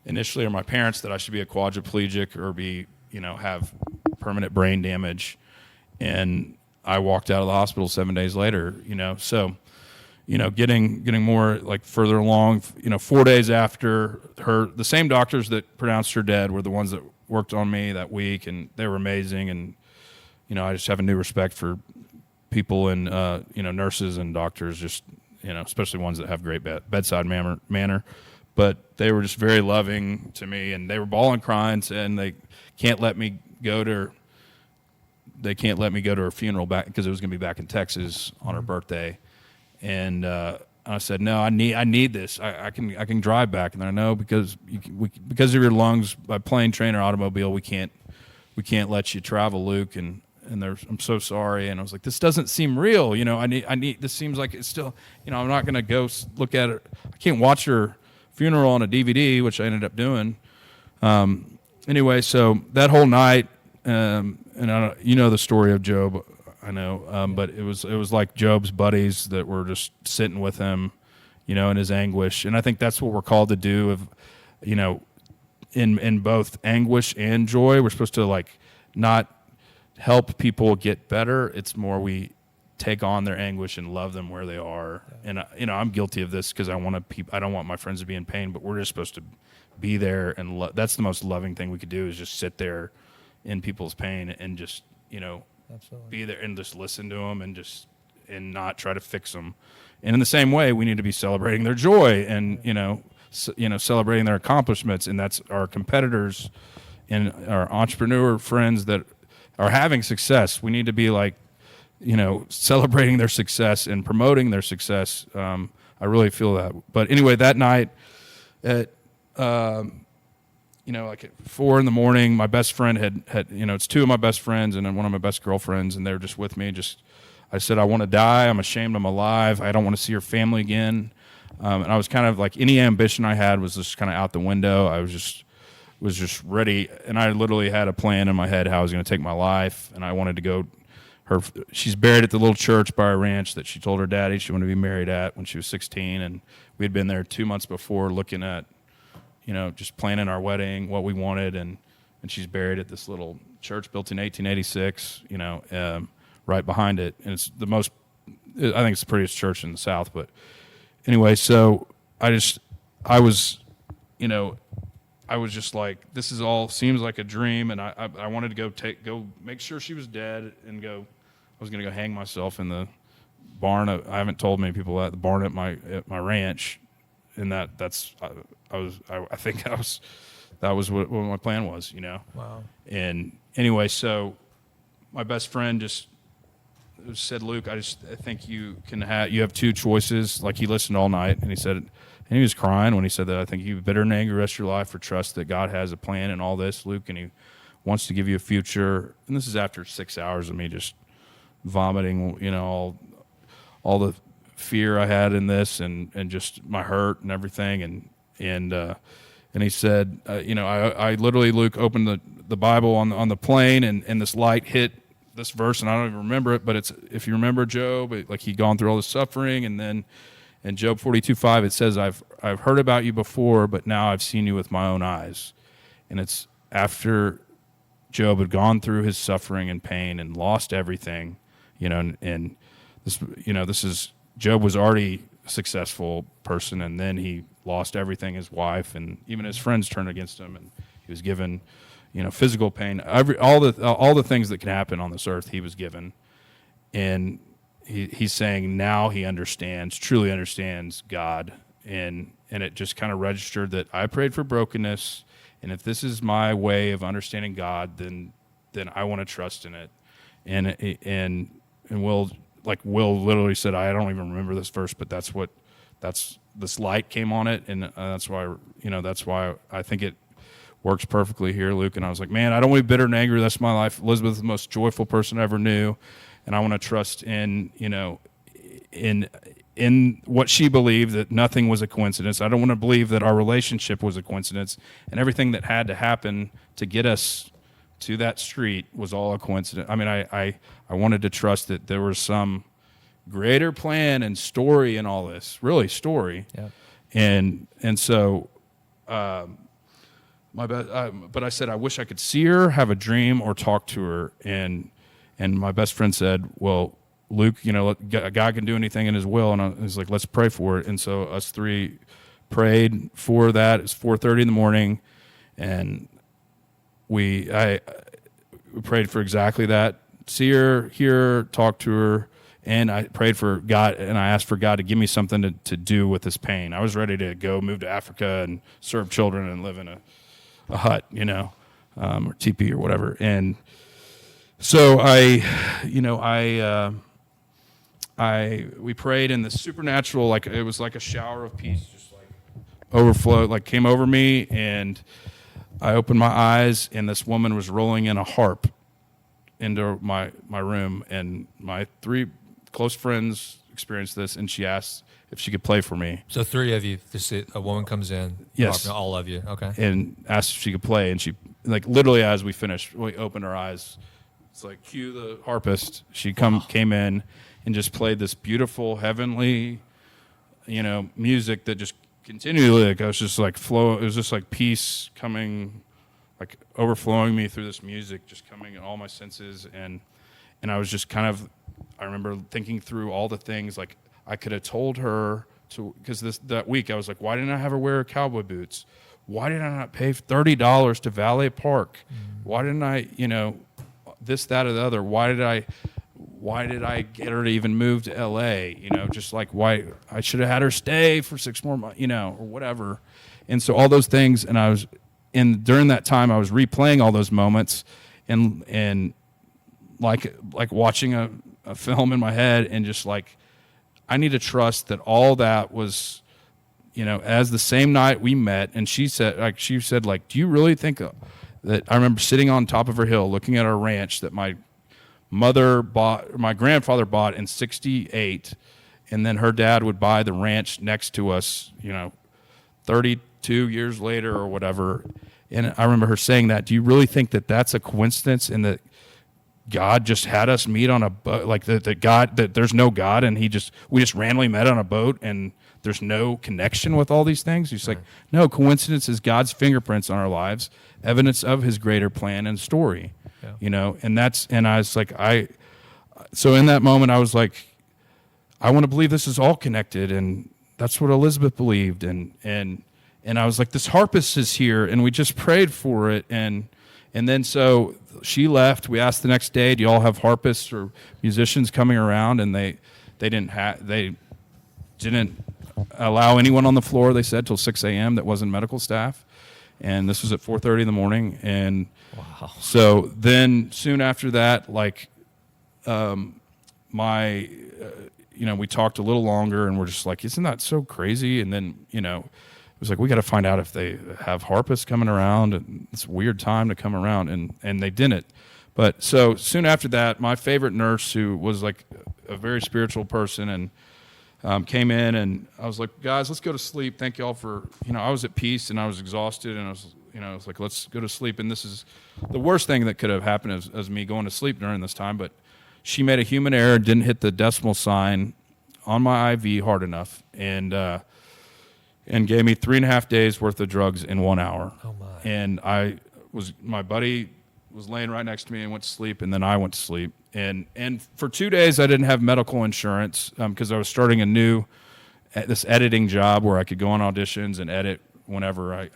initially, or my parents, that I should be a quadriplegic or be, have permanent brain damage. And I walked out of the hospital 7 days later, so, getting more like further along. 4 days after her, the same doctors that pronounced her dead were the ones that worked on me that week, and they were amazing. And I just have a new respect for people and nurses and doctors, just especially ones that have great bedside manner. But they were just very loving to me, and they were bawling, crying, and they can't let me go to her funeral back because it was going to be back in Texas on her birthday. And I said, no, I need this. I can drive back. And I know because of your lungs by plane, train, or automobile, we can't let you travel, Luke. And I'm so sorry. And I was like, this doesn't seem real. I need. This seems like it's still. I'm not going to go look at it. I can't watch her funeral on a DVD, which I ended up doing. Anyway, so that whole night, and the story of Job. I know, but it was like Job's buddies that were just sitting with him, in his anguish. And I think that's what we're called to do. In both anguish and joy, we're supposed to like not help people get better. It's more we take on their anguish and love them where they are. Yeah. And I'm guilty of this because I don't want my friends to be in pain, but we're just supposed to be there, and that's the most loving thing we could do is just sit there in people's pain and just Absolutely. be there and just listen to them and not try to fix them. And in the same way, we need to be celebrating their joy and celebrating their accomplishments. And that's our competitors and our entrepreneur friends that are having success. We need to be like celebrating their success and promoting their success. I really feel that. But anyway, that night at like at 4 a.m, my best friend had it's two of my best friends and then one of my best girlfriends, and they were just with me. I said, I want to die. I'm ashamed I'm alive. I don't want to see your family again. And I was kind of like, any ambition I had was just kind of out the window. I was just ready, and I literally had a plan in my head how I was going to take my life, and I wanted to go. She's buried at the little church by a ranch that she told her daddy she wanted to be married at when she was 16, and we had been there 2 months before looking at just planning our wedding, what we wanted, and she's buried at this little church built in 1886, right behind it. And it's I think it's the prettiest church in the South. But anyway, so I was just like, this is all seems like a dream, and I wanted to go make sure she was dead and I was going to go hang myself in the barn. I haven't told many people that, the barn at my ranch, and that was what my plan was, Wow. And anyway, so my best friend just said, Luke, I think you have two choices. Like, he listened all night, and he was crying when he said that. I think you bitter and angry the rest of your life, or trust that God has a plan in all this, Luke, and he wants to give you a future. And this is after 6 hours of me just vomiting, all the fear I had in this, and just my hurt and everything, and he said, I literally, Luke, opened the Bible on the plane, and this light hit this verse, and I don't even remember it, but it's, if you remember Job, like he'd gone through all this suffering, and then in Job 42:5 it says, I've heard about you before, but now I've seen you with my own eyes. And it's after Job had gone through his suffering and pain and lost everything, and this is, Job was already a successful person, and then he lost everything, his wife, and even his friends turned against him, and he was given, physical pain, all the things that can happen on this earth he was given. And he's saying now he truly understands God, and it just kind of registered that I prayed for brokenness, and if this is my way of understanding God, then I want to trust in it. And Will literally said, I don't even remember this verse, but this light came on it, and that's why I think it works perfectly here, Luke. And I was like, man, I don't want to be bitter and angry the rest of my life. Elizabeth is the most joyful person I ever knew, and I want to trust in what she believed, that nothing was a coincidence. I don't want to believe that our relationship was a coincidence, and everything that had to happen to get us to that street was all a coincidence. I mean, I wanted to trust that there was some greater plan and story in all this, really story. Yeah. And so, but I said, I wish I could see her, have a dream, or talk to her. And my best friend said, well, Luke, God can do anything in his will. And I was like, let's pray for it. And so us three prayed for that. It's 4:30 in the morning. And we prayed for exactly that. See her, hear her, talk to her. And I prayed for God, and I asked for God to give me something to do with this pain. I was ready to go move to Africa and serve children and live in a hut, or teepee or whatever. And so we prayed, and the supernatural, like it was like a shower of peace, just like overflowed, like came over me, and I opened my eyes, and this woman was rolling in a harp into my room, and my three close friends experienced this, and she asked if she could play for me. So three of you, a woman comes in. Yes. All of you. Okay. And asked if she could play, and she, like, literally as we finished, we opened our eyes. It's like, cue the harpist. She came in and just played this beautiful, heavenly, music that just continually, like, I was just like flow. It was just like peace coming, like overflowing me through this music, just coming in all my senses. And I was just kind of, I remember thinking through all the things, like I could have told her to, because that week I was like, why didn't I have her wear cowboy boots? Why did I not pay $30 to valet park? Why didn't I, this, that, or the other? Why did I get her to even move to LA? Just like, why I should have had her stay for 6 more months, or whatever. And so all those things, and during that time I was replaying all those moments and like watching a film in my head, and just like, I need to trust that all that was, as the same night we met. And she said, do you really think that I remember sitting on top of her hill looking at our ranch that my grandfather bought in 1968, and then her dad would buy the ranch next to us, 32 years later or whatever. And I remember her saying that, do you really think that that's a coincidence, and that God just had us meet on a boat, like that there's no God, and we just randomly met on a boat, and there's no connection with all these things? He's like, no, coincidence is God's fingerprints on our lives, evidence of his greater plan and story. Yeah. And I was like, so in that moment I was like, I want to believe this is all connected, and that's what Elizabeth believed. And I was like, this harpist is here, and we just prayed for it. And then so she left. We asked the next day, do you all have harpists or musicians coming around? And they didn't allow anyone on the floor, they said, till 6 a.m. that wasn't medical staff. And this was at 4:30 in the morning. And wow. So then soon after that, like, we talked a little longer, and we're just like, isn't that so crazy? And then, it was like, we got to find out if they have harpists coming around, and it's a weird time to come around, and they didn't. But so soon after that, my favorite nurse, who was like a very spiritual person, and came in, and I was like, guys, let's go to sleep. Thank y'all for, I was at peace, and I was exhausted, and I was like, let's go to sleep. And this is the worst thing that could have happened as me going to sleep during this time. But she made a human error, didn't hit the decimal sign on my IV hard enough, and gave me 3.5 days worth of drugs in 1 hour. Oh my! And my buddy was laying right next to me and went to sleep, and then I went to sleep. And for 2 days I didn't have medical insurance because I was starting this editing job where I could go on auditions and edit whenever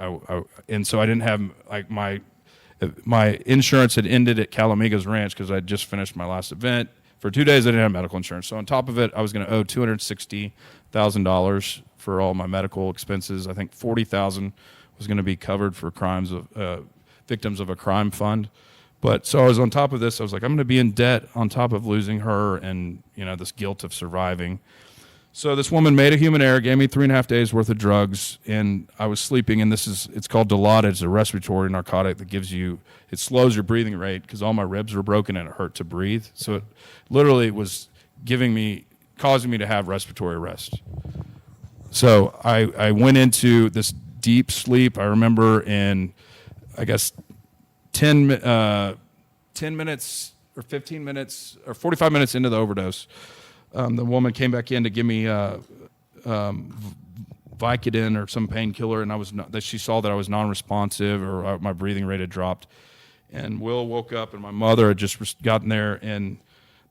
and so I didn't have, like, my insurance had ended at Calamiga's Ranch because I just finished my last event. For 2 days I didn't have medical insurance. So on top of it, I was going to owe $260,000 for all my medical expenses. I think $40,000 was going to be covered for crimes of victims of a crime fund. But so I was on top of this. I was like, I'm going to be in debt on top of losing her, and this guilt of surviving. So this woman made a human error, gave me 3.5 days worth of drugs, and I was sleeping. And it's called Dilaudid. It's a respiratory narcotic that it slows your breathing rate because all my ribs were broken and it hurt to breathe. So it literally was causing me to have respiratory arrest. So I went into this deep sleep. I remember in, I guess, 10 minutes or 15 minutes or 45 minutes into the overdose, the woman came back in to give me Vicodin or some painkiller, and she saw that I was non-responsive, or my breathing rate had dropped. And Will woke up, and my mother had just gotten there, and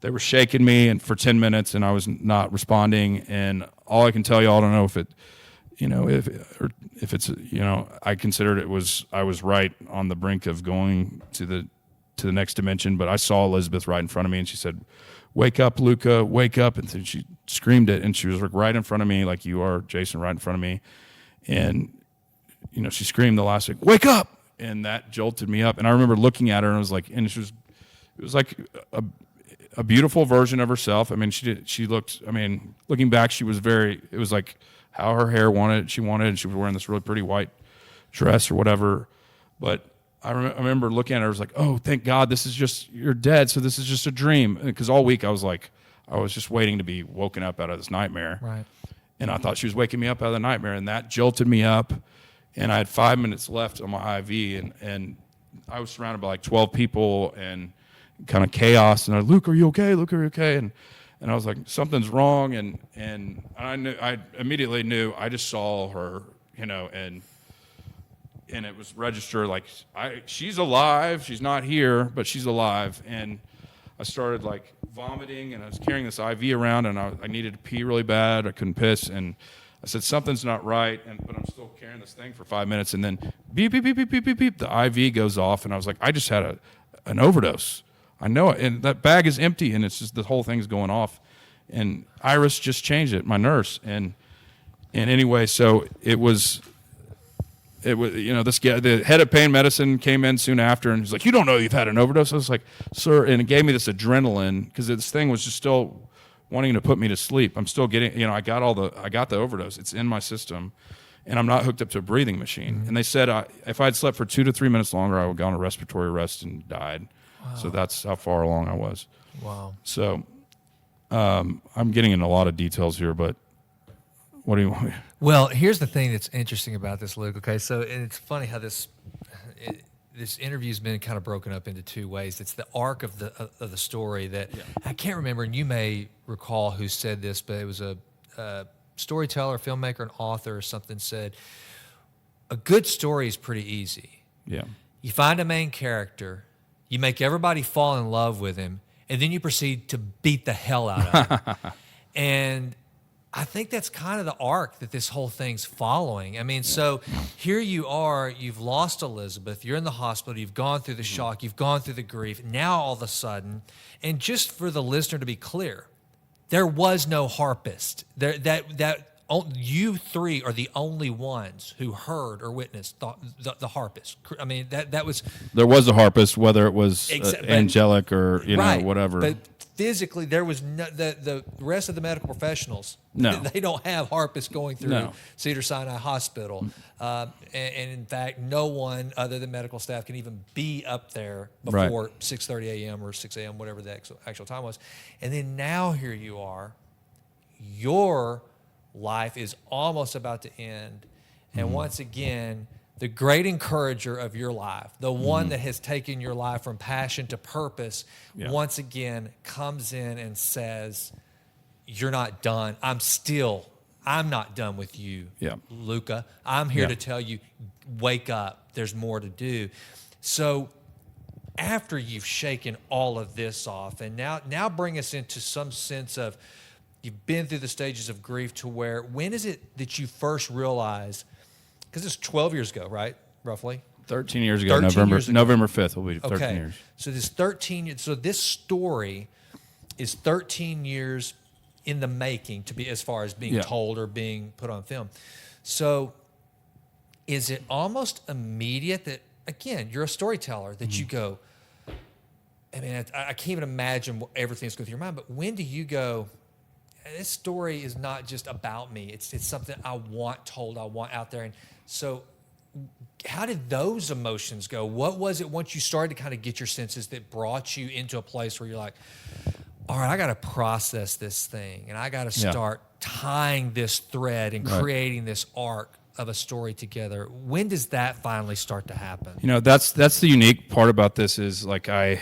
they were shaking me and for 10 minutes and I was not responding. And all I can tell you, I don't know if it, if it's, I considered I was right on the brink of going to the next dimension, but I saw Elizabeth right in front of me and she said, "Wake up, Luca, wake up." And then she screamed it and she was like right in front of me, like you are, Jason, right in front of me. And, she screamed the last, like, "Wake up." And that jolted me up. And I remember looking at her and I was like, and it was like a beautiful version of herself. I mean, she looked, looking back, it was like how her hair she wanted, and she was wearing this really pretty white dress or whatever. But I remember looking at her, I was like, "Oh, thank God, you're dead, so this is just a dream." Because all week I was just waiting to be woken up out of this nightmare. Right. And I thought she was waking me up out of the nightmare, and that jolted me up. And I had 5 minutes left on my IV, and I was surrounded by like 12 people and kind of chaos. And I, "Luke, are you okay? Luke, are you okay?" And I was like, "Something's wrong." And I immediately knew. I just saw her, and it was registered like she's alive. She's not here, but she's alive. And I started like vomiting, and I was carrying this IV around, and I needed to pee really bad. I couldn't piss, and I said, "Something's not right," but I'm still carrying this thing for 5 minutes, and then beep, beep, beep, beep, beep, beep, beep, the IV goes off, and I was like, I just had an overdose. I know it, and that bag is empty, and it's just the whole thing's going off. And Iris just changed it, my nurse, and anyway, so it was this guy, the head of pain medicine, came in soon after, and he's like, "You don't know you've had an overdose?" I was like, "Sir," and it gave me this adrenaline because this thing was just still wanting to put me to sleep. I'm still getting, I got the overdose. It's in my system, and I'm not hooked up to a breathing machine. Mm-hmm. And they said if I'd slept for 2 to 3 minutes longer, I would go on a respiratory arrest and died. Wow. So that's how far along I was. Wow. So I'm getting into a lot of details here, but what do you want? Well, here's the thing that's interesting about this, Luke. Okay, so and it's funny how this interview's been kind of broken up into two ways. It's the arc of the story that I can't remember, and you may recall who said this, but it was a storyteller, filmmaker, an author or something said, a good story is pretty easy. Yeah. You find a main character, you make everybody fall in love with him, and then you proceed to beat the hell out of him. And I think that's kind of the arc that this whole thing's following. I mean, so here you are, you've lost Elizabeth, you're in the hospital, you've gone through the shock, you've gone through the grief. Now all of a sudden, and just for the listener to be clear, there was no harpist. You three are the only ones who heard or witnessed the harpist. I mean, that was... There was a harpist, whether it was angelic or, right, whatever. But physically, there was the rest of the medical professionals. No. They don't have harpists going through Cedars-Sinai Hospital. And in fact, no one other than medical staff can even be up there before 6:30 a.m. or 6 a.m., whatever the actual time was. And then now here you are. Your life is almost about to end. And once again, the great encourager of your life, the one that has taken your life from passion to purpose, once again comes in and says, "You're not done. I'm not done with you, Luca. I'm here to tell you, wake up. There's more to do." So after you've shaken all of this off, and now bring us into some sense of, you've been through the stages of grief to where, when is it that you first realize, because it's 12 years ago, right, roughly? 13 years ago, November 5th will be 13 years. So this story is 13 years in the making, to be, as far as being told or being put on film. So is it almost immediate that, again, you're a storyteller, that you go, I mean, I can't even imagine everything that's going through your mind, but when do you go, this story is not just about me. It's something I want told, I want out there. And so how did those emotions go? What was it once you started to kind of get your senses that brought you into a place where you're like, all right, I got to process this thing, and I got to start tying this thread and creating this arc of a story together? When does that finally start to happen? That's the unique part about this is, like, I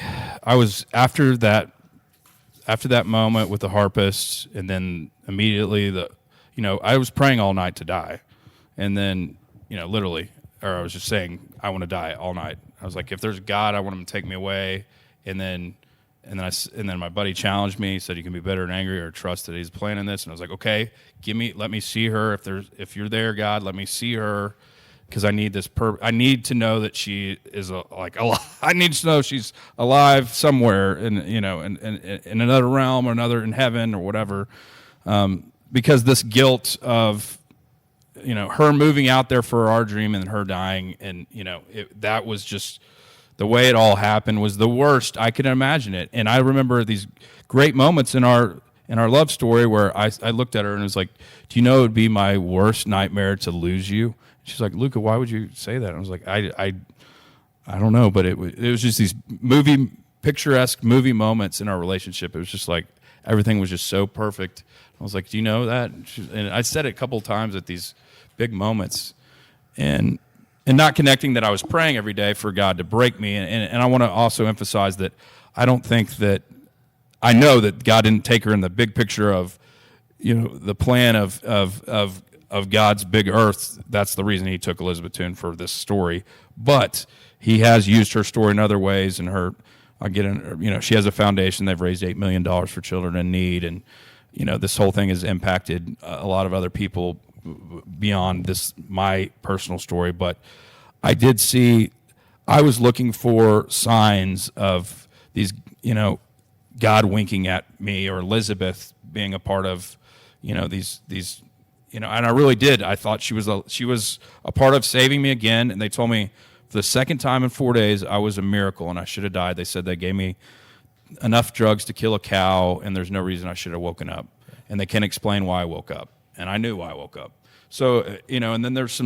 was after that moment with the harpist, and then immediately I was praying all night to die. And then, literally, or I was just saying, I want to die all night. I was like, if there's God, I want him to take me away. And then and then my buddy challenged me. He said, "You can be bitter and angry, or trust that He's planning this." And I was like, "Okay, let me see her. If you're there, God, let me see her, because I need this. I need to know that she is alive. I need to know she's alive somewhere, in another realm, or another in heaven, or whatever. Because this guilt of her moving out there for our dream and her dying, and that was just." The way it all happened was the worst I could imagine it. And I remember these great moments in our love story where I looked at her and was like, "Do you know it would be my worst nightmare to lose you?" She's like, "Luca, why would you say that?" And I was like, I don't know, but it was just these picturesque movie moments in our relationship. It was just like everything was just so perfect. I was like, "Do you know that?" And I said it a couple of times at these big moments, and not connecting that I was praying every day for God to break me. And I want to also emphasize that I don't think that I know that God didn't take her in the big picture of, the plan of God's big earth. That's the reason He took Elizabeth Toone for this story. But He has used her story in other ways. And she has a foundation. They've raised $8 million for children in need. And, this whole thing has impacted a lot of other people beyond my personal story. But I did see, I was looking for signs of these, God winking at me, or Elizabeth being a part of, these, and I really did. I thought she was a part of saving me again. And they told me for the second time in 4 days, I was a miracle and I should have died. They said they gave me enough drugs to kill a cow, and there's no reason I should have woken up. And they can't explain why I woke up. And I knew why I woke up. So, and then there's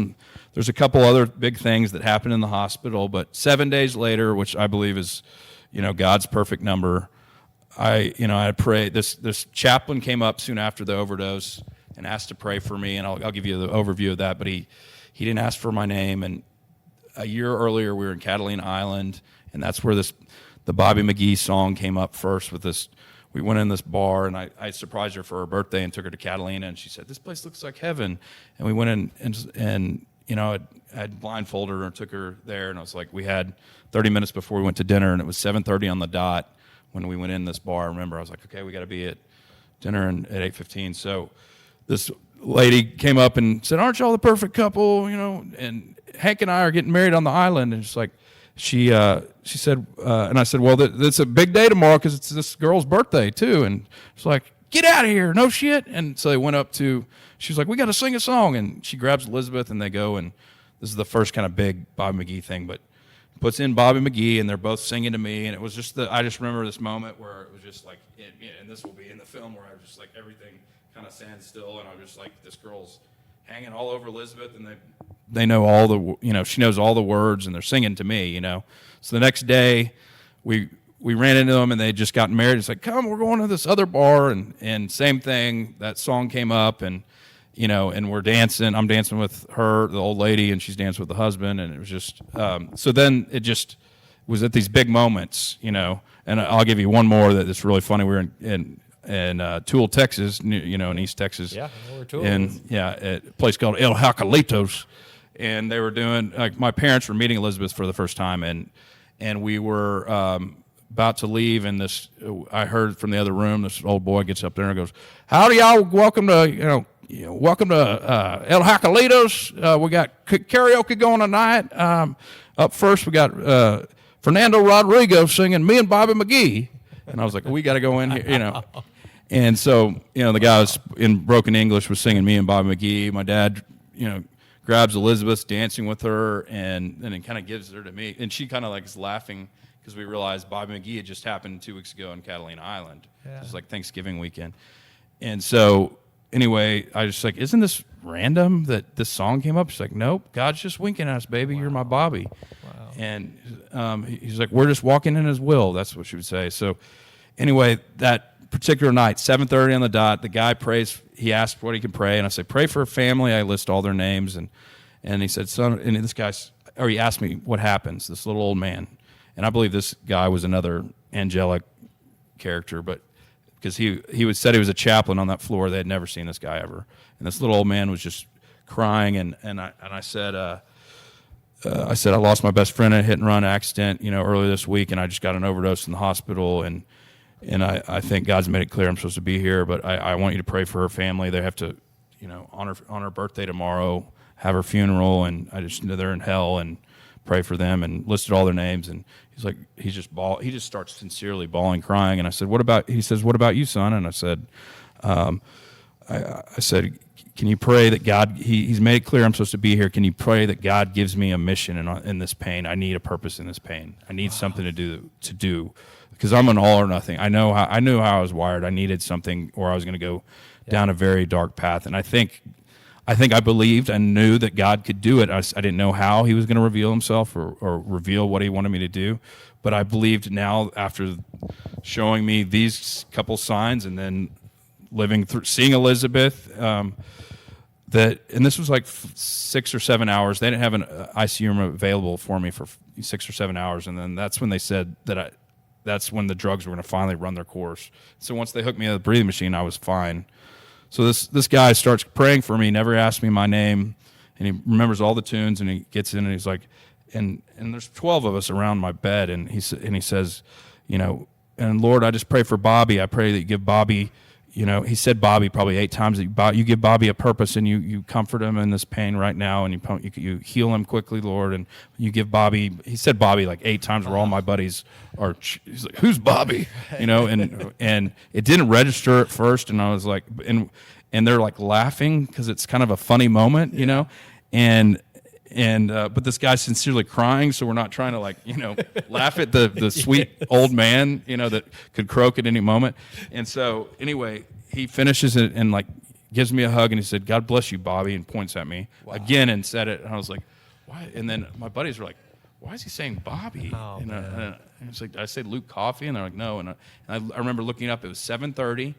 a couple other big things that happened in the hospital, but 7 days later, which I believe is, God's perfect number, I prayed. This chaplain came up soon after the overdose and asked to pray for me, and I'll give you the overview of that, but he didn't ask for my name. And a year earlier, we were in Catalina Island, and that's where the Bobby McGee song came up first with this. We went in this bar, and I surprised her for her birthday and took her to Catalina, and she said, "This place looks like heaven." And we went in, and I had blindfolded her and took her there, and I was like, we had 30 minutes before we went to dinner, and it was 7:30 on the dot when we went in this bar. I remember I was like, okay, we got to be at dinner at 8:15. So this lady came up and said, "Aren't y'all the perfect couple?" And Hank and I are getting married on the island, and it's like, she said, and I said, "Well, it's a big day tomorrow because it's this girl's birthday too." And she's like, "Get out of here, no shit." And so they went up to, she was like, "We got to sing a song." And she grabs Elizabeth and they go, and this is the first kind of big Bobby McGee thing, but puts in Bobby McGee, and they're both singing to me. And it was just I just remember this moment where it was just like, and this will be in the film, where I was just like, everything kind of stands still, and I was just like, this girl's hanging all over Elizabeth, and they know all the, she knows all the words, and they're singing to me, So the next day, we ran into them, and they had just gotten married. It's like, "Come, we're going to this other bar," and same thing. That song came up, and and we're dancing. I'm dancing with her, the old lady, and she's dancing with the husband, and it was just. So then it just was at these big moments, And I'll give you one more that's really funny. We were in Tool, Texas, in East Texas. Yeah, I know where Tool is. At a place called El Jacalitos. And they were doing, my parents were meeting Elizabeth for the first time, and we were about to leave, and I heard from the other room, this old boy gets up there and goes, "Howdy, y'all, welcome to, welcome to El Jacalitos. We got karaoke going tonight. Up first, we got Fernando Rodrigo singing Me and Bobby McGee." And I was like, "We got to go in here, And so, the guy was in broken English was singing Me and Bobby McGee. My dad, grabs Elizabeth, dancing with her, and then it kind of gives her to me. And she kind of is laughing because we realized Bobby McGee had just happened 2 weeks ago in Catalina Island. Yeah. It was like Thanksgiving weekend. And so anyway, I was just like, "Isn't this random that this song came up?" She's like, "Nope, God's just winking at us, baby. Wow. You're my Bobby." Wow. And he's like, "We're just walking in His will." That's what she would say. So anyway, that particular night, 7:30 on the dot, the guy prays. He asked what he can pray, and I say, "Pray for a family." I list all their names, and he said, "Son," and he asked me what happens. This little old man, and I believe this guy was another angelic character, but because he said he was a chaplain on that floor, they had never seen this guy ever, and this little old man was just crying, and I said, I lost my best friend in a hit and run accident, earlier this week, and I just got an overdose in the hospital, and and I think God's made it clear I'm supposed to be here, but I want you to pray for her family. They have to, on her birthday tomorrow, have her funeral, and I just know they're in hell, and pray for them, and listed all their names. And he's like, he just starts sincerely bawling, crying. And I said, he says, what about you, son? And I said, I said, can you pray that God, he's made it clear I'm supposed to be here. Can you pray that God gives me a mission in this pain? I need a purpose in this pain. I need something to do, because I'm an all or nothing. I knew how I was wired. I needed something, or I was going to go down a very dark path. And I think I believed and knew that God could do it. I didn't know how he was going to reveal himself or reveal what he wanted me to do. But I believed now, after showing me these couple signs and then seeing Elizabeth, and this was like 6 or 7 hours. They didn't have an ICU room available for me for 6 or 7 hours. And then that's when they said that's when the drugs were going to finally run their course. So once they hooked me to the breathing machine, I was fine. So this guy starts praying for me, never asked me my name, and he remembers all the tunes, and he gets in and he's like, and there's 12 of us around my bed, and he says, and Lord, I just pray for Bobby. I pray that you give Bobby, he said Bobby probably 8 times, that you give Bobby a purpose, and you comfort him in this pain right now, and you heal him quickly, Lord, and you give Bobby, he said Bobby like 8 times, where all my buddies are, he's like, who's Bobby? And it didn't register at first, and I was like, and they're like laughing because it's kind of a funny moment, but this guy's sincerely crying, so we're not trying to laugh at the sweet old man, that could croak at any moment. And so anyway, he finishes it and gives me a hug, and he said, God bless you, Bobby, and points at me again and said it. And I was like, why? And then my buddies were like, why is he saying Bobby? Oh, and it's like, did I say Luke Coffey? And they're like, no. And I remember looking up, it was 7:30,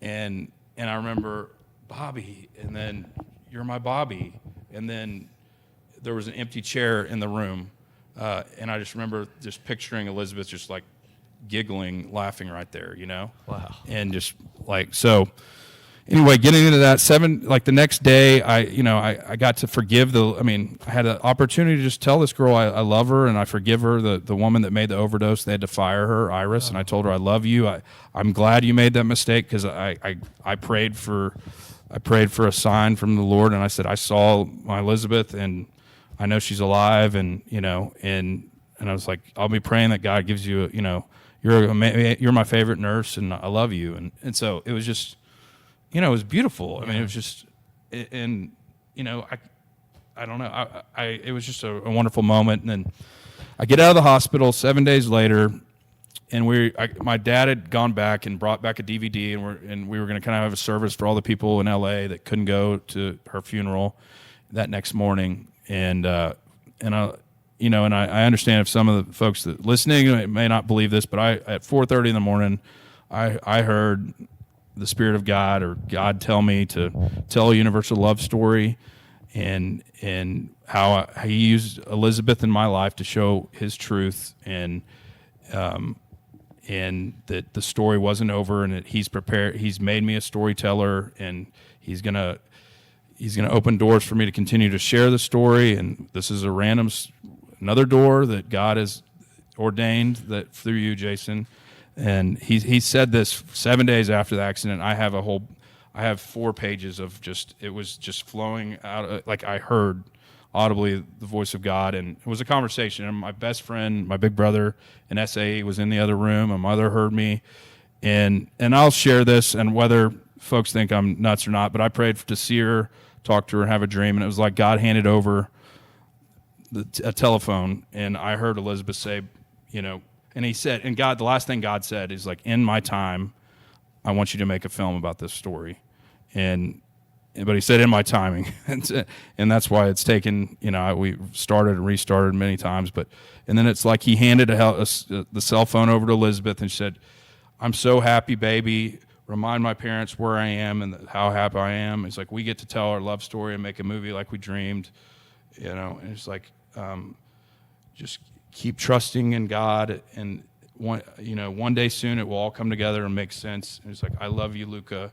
and I remember Bobby, and then you're my Bobby, and then there was an empty chair in the room, and I just remember just picturing Elizabeth just giggling, laughing right there, Wow. And just so. Anyway, getting into that the next day, I got to forgive I had an opportunity to just tell this girl I love her, and I forgive her, the woman that made the overdose. They had to fire her, Iris, and I told her I love you. I'm glad you made that mistake, because I prayed for a sign from the Lord, and I said, I saw my Elizabeth, and I know she's alive, and and I was like, I'll be praying that God gives you, you're my favorite nurse, and I love you, and so it was just, it was beautiful. I mean, it was just, and I don't know, it was just a wonderful moment. And then I get out of the hospital 7 days later, and my dad had gone back and brought back a DVD, and we were going to kind of have a service for all the people in LA that couldn't go to her funeral that next morning. And I understand if some of the folks that listening may not believe this, but at 4:30 in the morning, I heard the Spirit of God, or God, tell me to tell a universal love story, and how he used Elizabeth in my life to show his truth, and that the story wasn't over, and that he's made me a storyteller, and he's gonna open doors for me to continue to share the story. And this is another door that God has ordained that through you, Jason. And he said this 7 days after the accident. I have 4 pages of it was just flowing out. I heard audibly the voice of God, and it was a conversation. And my best friend, my big brother in SAE, was in the other room. My mother heard me, and I'll share this, and whether folks think I'm nuts or not, but I prayed to see her, talk to her, and have a dream, and it was like God handed over a telephone, and I heard Elizabeth say, and he said, and God, the last thing God said is in my time, I want you to make a film about this story, but he said in my timing, and that's why it's taken, we started and restarted many times, and then it's like he handed the cell phone over to Elizabeth and said, I'm so happy, baby. Remind my parents where I am and how happy I am. It's like we get to tell our love story and make a movie like we dreamed, and it's like, just keep trusting in God, and one day soon it will all come together and make sense. And it's like, I love you, Luca.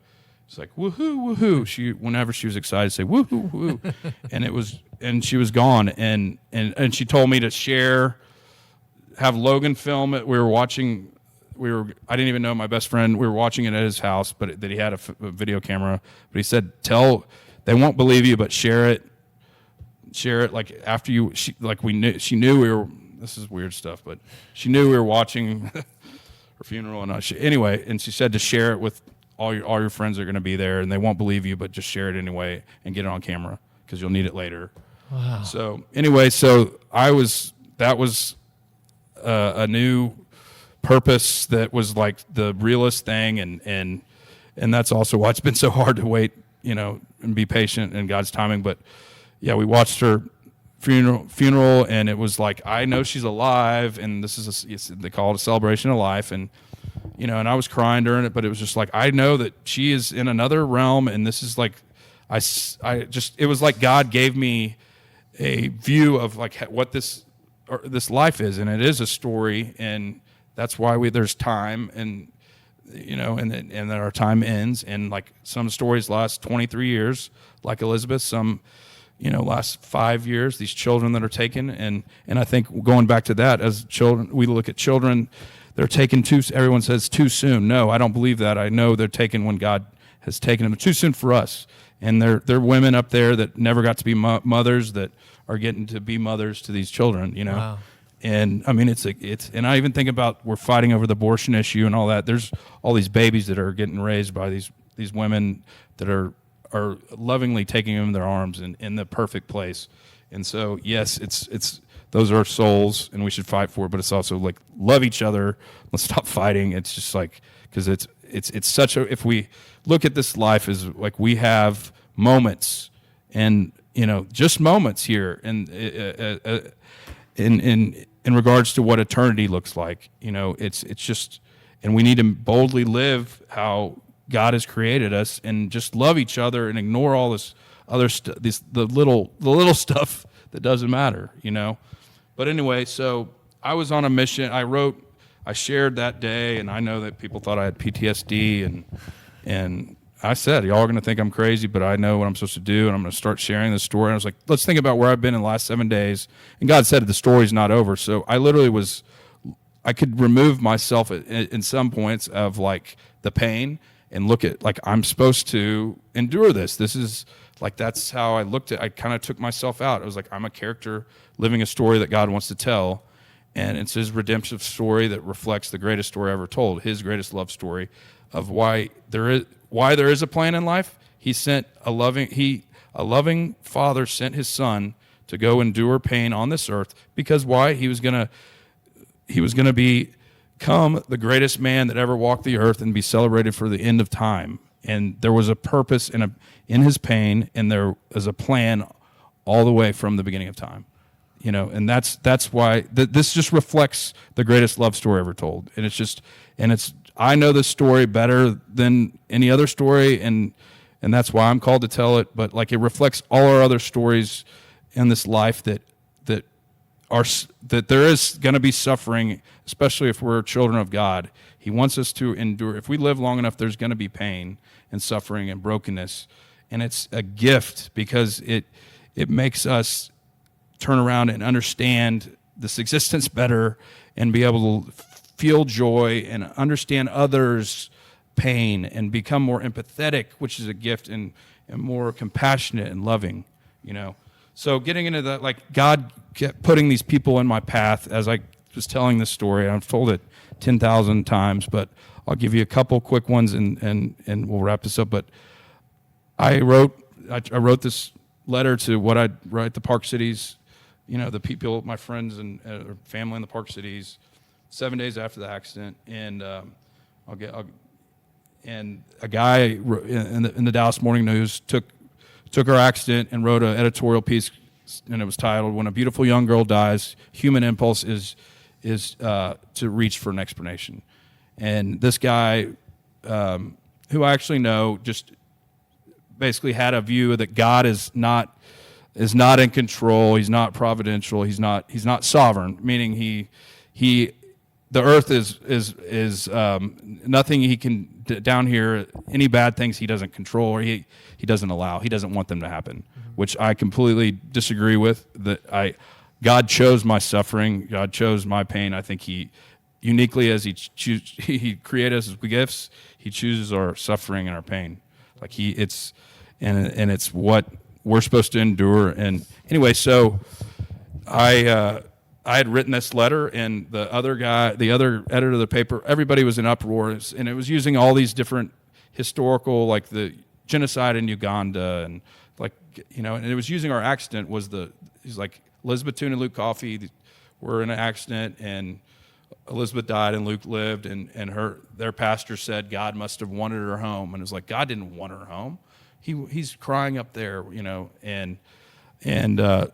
It's like, woohoo, woohoo. Whenever she was excited, say woohoo, woohoo. and she was gone. And she told me to have Logan film it. We were watching I didn't even know my best friend. We were watching it at his house, but that he had a video camera. But he said, they won't believe you, but share it. Share it like after you, she knew we were, this is weird stuff, but she knew we were watching her funeral. And anyway, and she said to share it with all your friends are going to be there, and they won't believe you, but just share it anyway and get it on camera because you'll need it later. Wow. So anyway, that was a new purpose that was like the realest thing, and that's also why it's been so hard to wait, and be patient in God's timing. But yeah, we watched her funeral, and it was like, I know she's alive, and this is they call it a celebration of life, and and I was crying during it, but it was just like, I know that she is in another realm, and this is like, it was like God gave me a view of like what this life is, and it is a story, and that's why there's time, and and then our time ends, and like some stories last 23 years, like Elizabeth, some last 5 years, these children that are taken, and I think going back to that, as children, we look at children, they're taken everyone says too soon. No, I don't believe that. I know they're taken when God has taken them. Too soon for us. And they're women up there that never got to be mothers that are getting to be mothers to these children, Wow. And I mean, and I even think about, we're fighting over the abortion issue and all that. There's all these babies that are getting raised by these women that are lovingly taking them in their arms and in the perfect place. And so, yes, it's those are souls, and we should fight for it. But it's also like, love each other. Let's stop fighting. It's just like, because it's such a, if we look at this life as like, we have moments, and just moments here, and in regards to what eternity looks like, it's just, and we need to boldly live how God has created us, and just love each other, and ignore all this other stuff, the little stuff that doesn't matter, But anyway, so I was on a mission. I shared that day, and I know that people thought I had PTSD, and I said, y'all are going to think I'm crazy, but I know what I'm supposed to do, and I'm going to start sharing this story. And I was like, let's think about where I've been in the last 7 days. And God said the story's not over. So I literally I could remove myself in some points of like the pain, and look at like, I'm supposed to endure this. This is like, that's how I looked at. I kind of took myself out. It was like, I'm a character living a story that God wants to tell, and it's His redemptive story that reflects the greatest story ever told, His greatest love story of why there is a plan in life. A loving Father sent His Son to go endure pain on this earth, because why? He was gonna become the greatest man that ever walked the earth and be celebrated for the end of time. And there was a purpose in His pain, and there is a plan all the way from the beginning of time. And that's why this just reflects the greatest love story ever told. And I know this story better than any other story, and that's why I'm called to tell it. But like, it reflects all our other stories in this life that there is going to be suffering, especially if we're children of God. He wants us to endure. If we live long enough, there's going to be pain and suffering and brokenness, and it's a gift, because it makes us turn around and understand this existence better, and be able to feel joy and understand others' pain, and become more empathetic, which is a gift, and more compassionate and loving, So getting into that, like, God kept putting these people in my path as I was telling this story. I've told it 10,000 times, but I'll give you a couple quick ones, and we'll wrap this up. But I wrote this letter to what I'd write the Park Cities, the people, my friends and family in the Park Cities, 7 days after the accident, and and a guy in the Dallas Morning News took our accident and wrote an editorial piece, and it was titled, "When a Beautiful Young Girl Dies, Human Impulse is to Reach for an Explanation." And this guy, who I actually know, just basically had a view that God is not in control. He's not providential. He's not sovereign, meaning the earth is nothing he can down here. Any bad things He doesn't control, or he doesn't allow. He doesn't want them to happen, which I completely disagree with. God chose my suffering. God chose my pain. I think He uniquely as he created us as gifts, he chooses our suffering and our pain. Like it's what we're supposed to endure. And anyway, so I had written this letter, and the other editor of the paper, everybody was in uproar, and it was using all these different historical, like the genocide in Uganda, and and it was using our accident he's like, Elizabeth Toone and Luke Coffey were in an accident, and Elizabeth died and Luke lived, and their pastor said God must have wanted her home, and it was like, God didn't want her home. He's crying up there,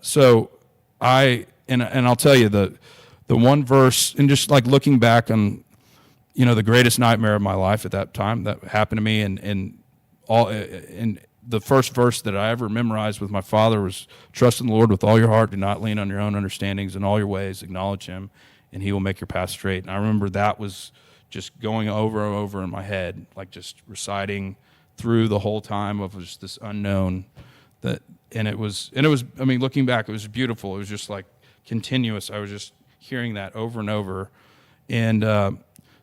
so I'll tell you the one verse, and just like looking back on, the greatest nightmare of my life at that time that happened to me, and the first verse that I ever memorized with my father was, trust in the Lord with all your heart, do not lean on your own understandings, in all your ways acknowledge him, and he will make your path straight. And I remember that was just going over and over in my head, like just reciting through the whole time of just this unknown and it was, I mean, looking back, it was beautiful. It was just like continuous. I was just hearing that over and over. And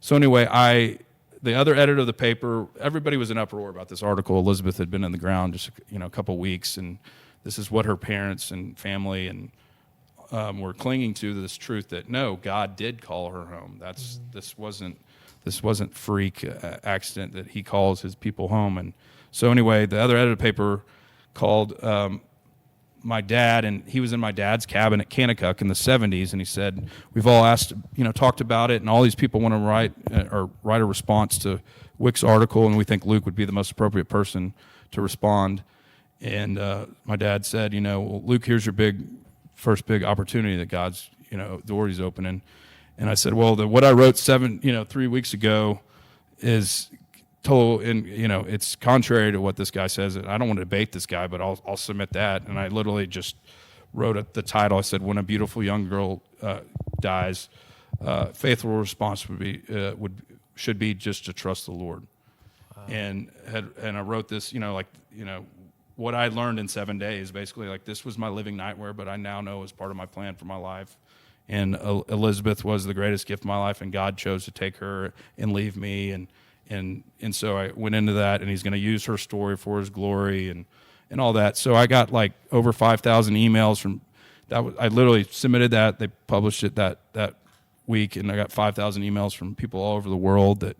so anyway, the other editor of the paper, everybody was in uproar about this article. Elizabeth had been in the ground just a couple of weeks, and this is what her parents and family and were clinging to, this truth that no, God did call her home. This wasn't freak accident, that he calls his people home. And so anyway, the other editor of the paper called my dad, and he was in my dad's cabin at Kanakuk in the 70s, and he said, we've all talked about it, and all these people want to write a response to Wick's article, and we think Luke would be the most appropriate person to respond. And my dad said, well, Luke, here's your first big opportunity that God's, door he's opening. And I said, well, what I wrote 3 weeks ago is total, and it's contrary to what this guy says. I don't want to debate this guy, but I'll submit that. And I literally just wrote the title. I said, when a beautiful young girl dies, faithful response should be just to trust the Lord. Wow. And I wrote this, what I learned in 7 days, basically, like, this was my living nightmare, but I now know is part of my plan for my life. And Elizabeth was the greatest gift of my life, and God chose to take her and leave me, and so I went into that, and he's going to use her story for his glory and all that. So I got like over 5,000 emails from that. I literally submitted that. They published it that week, and I got 5,000 emails from people all over the world that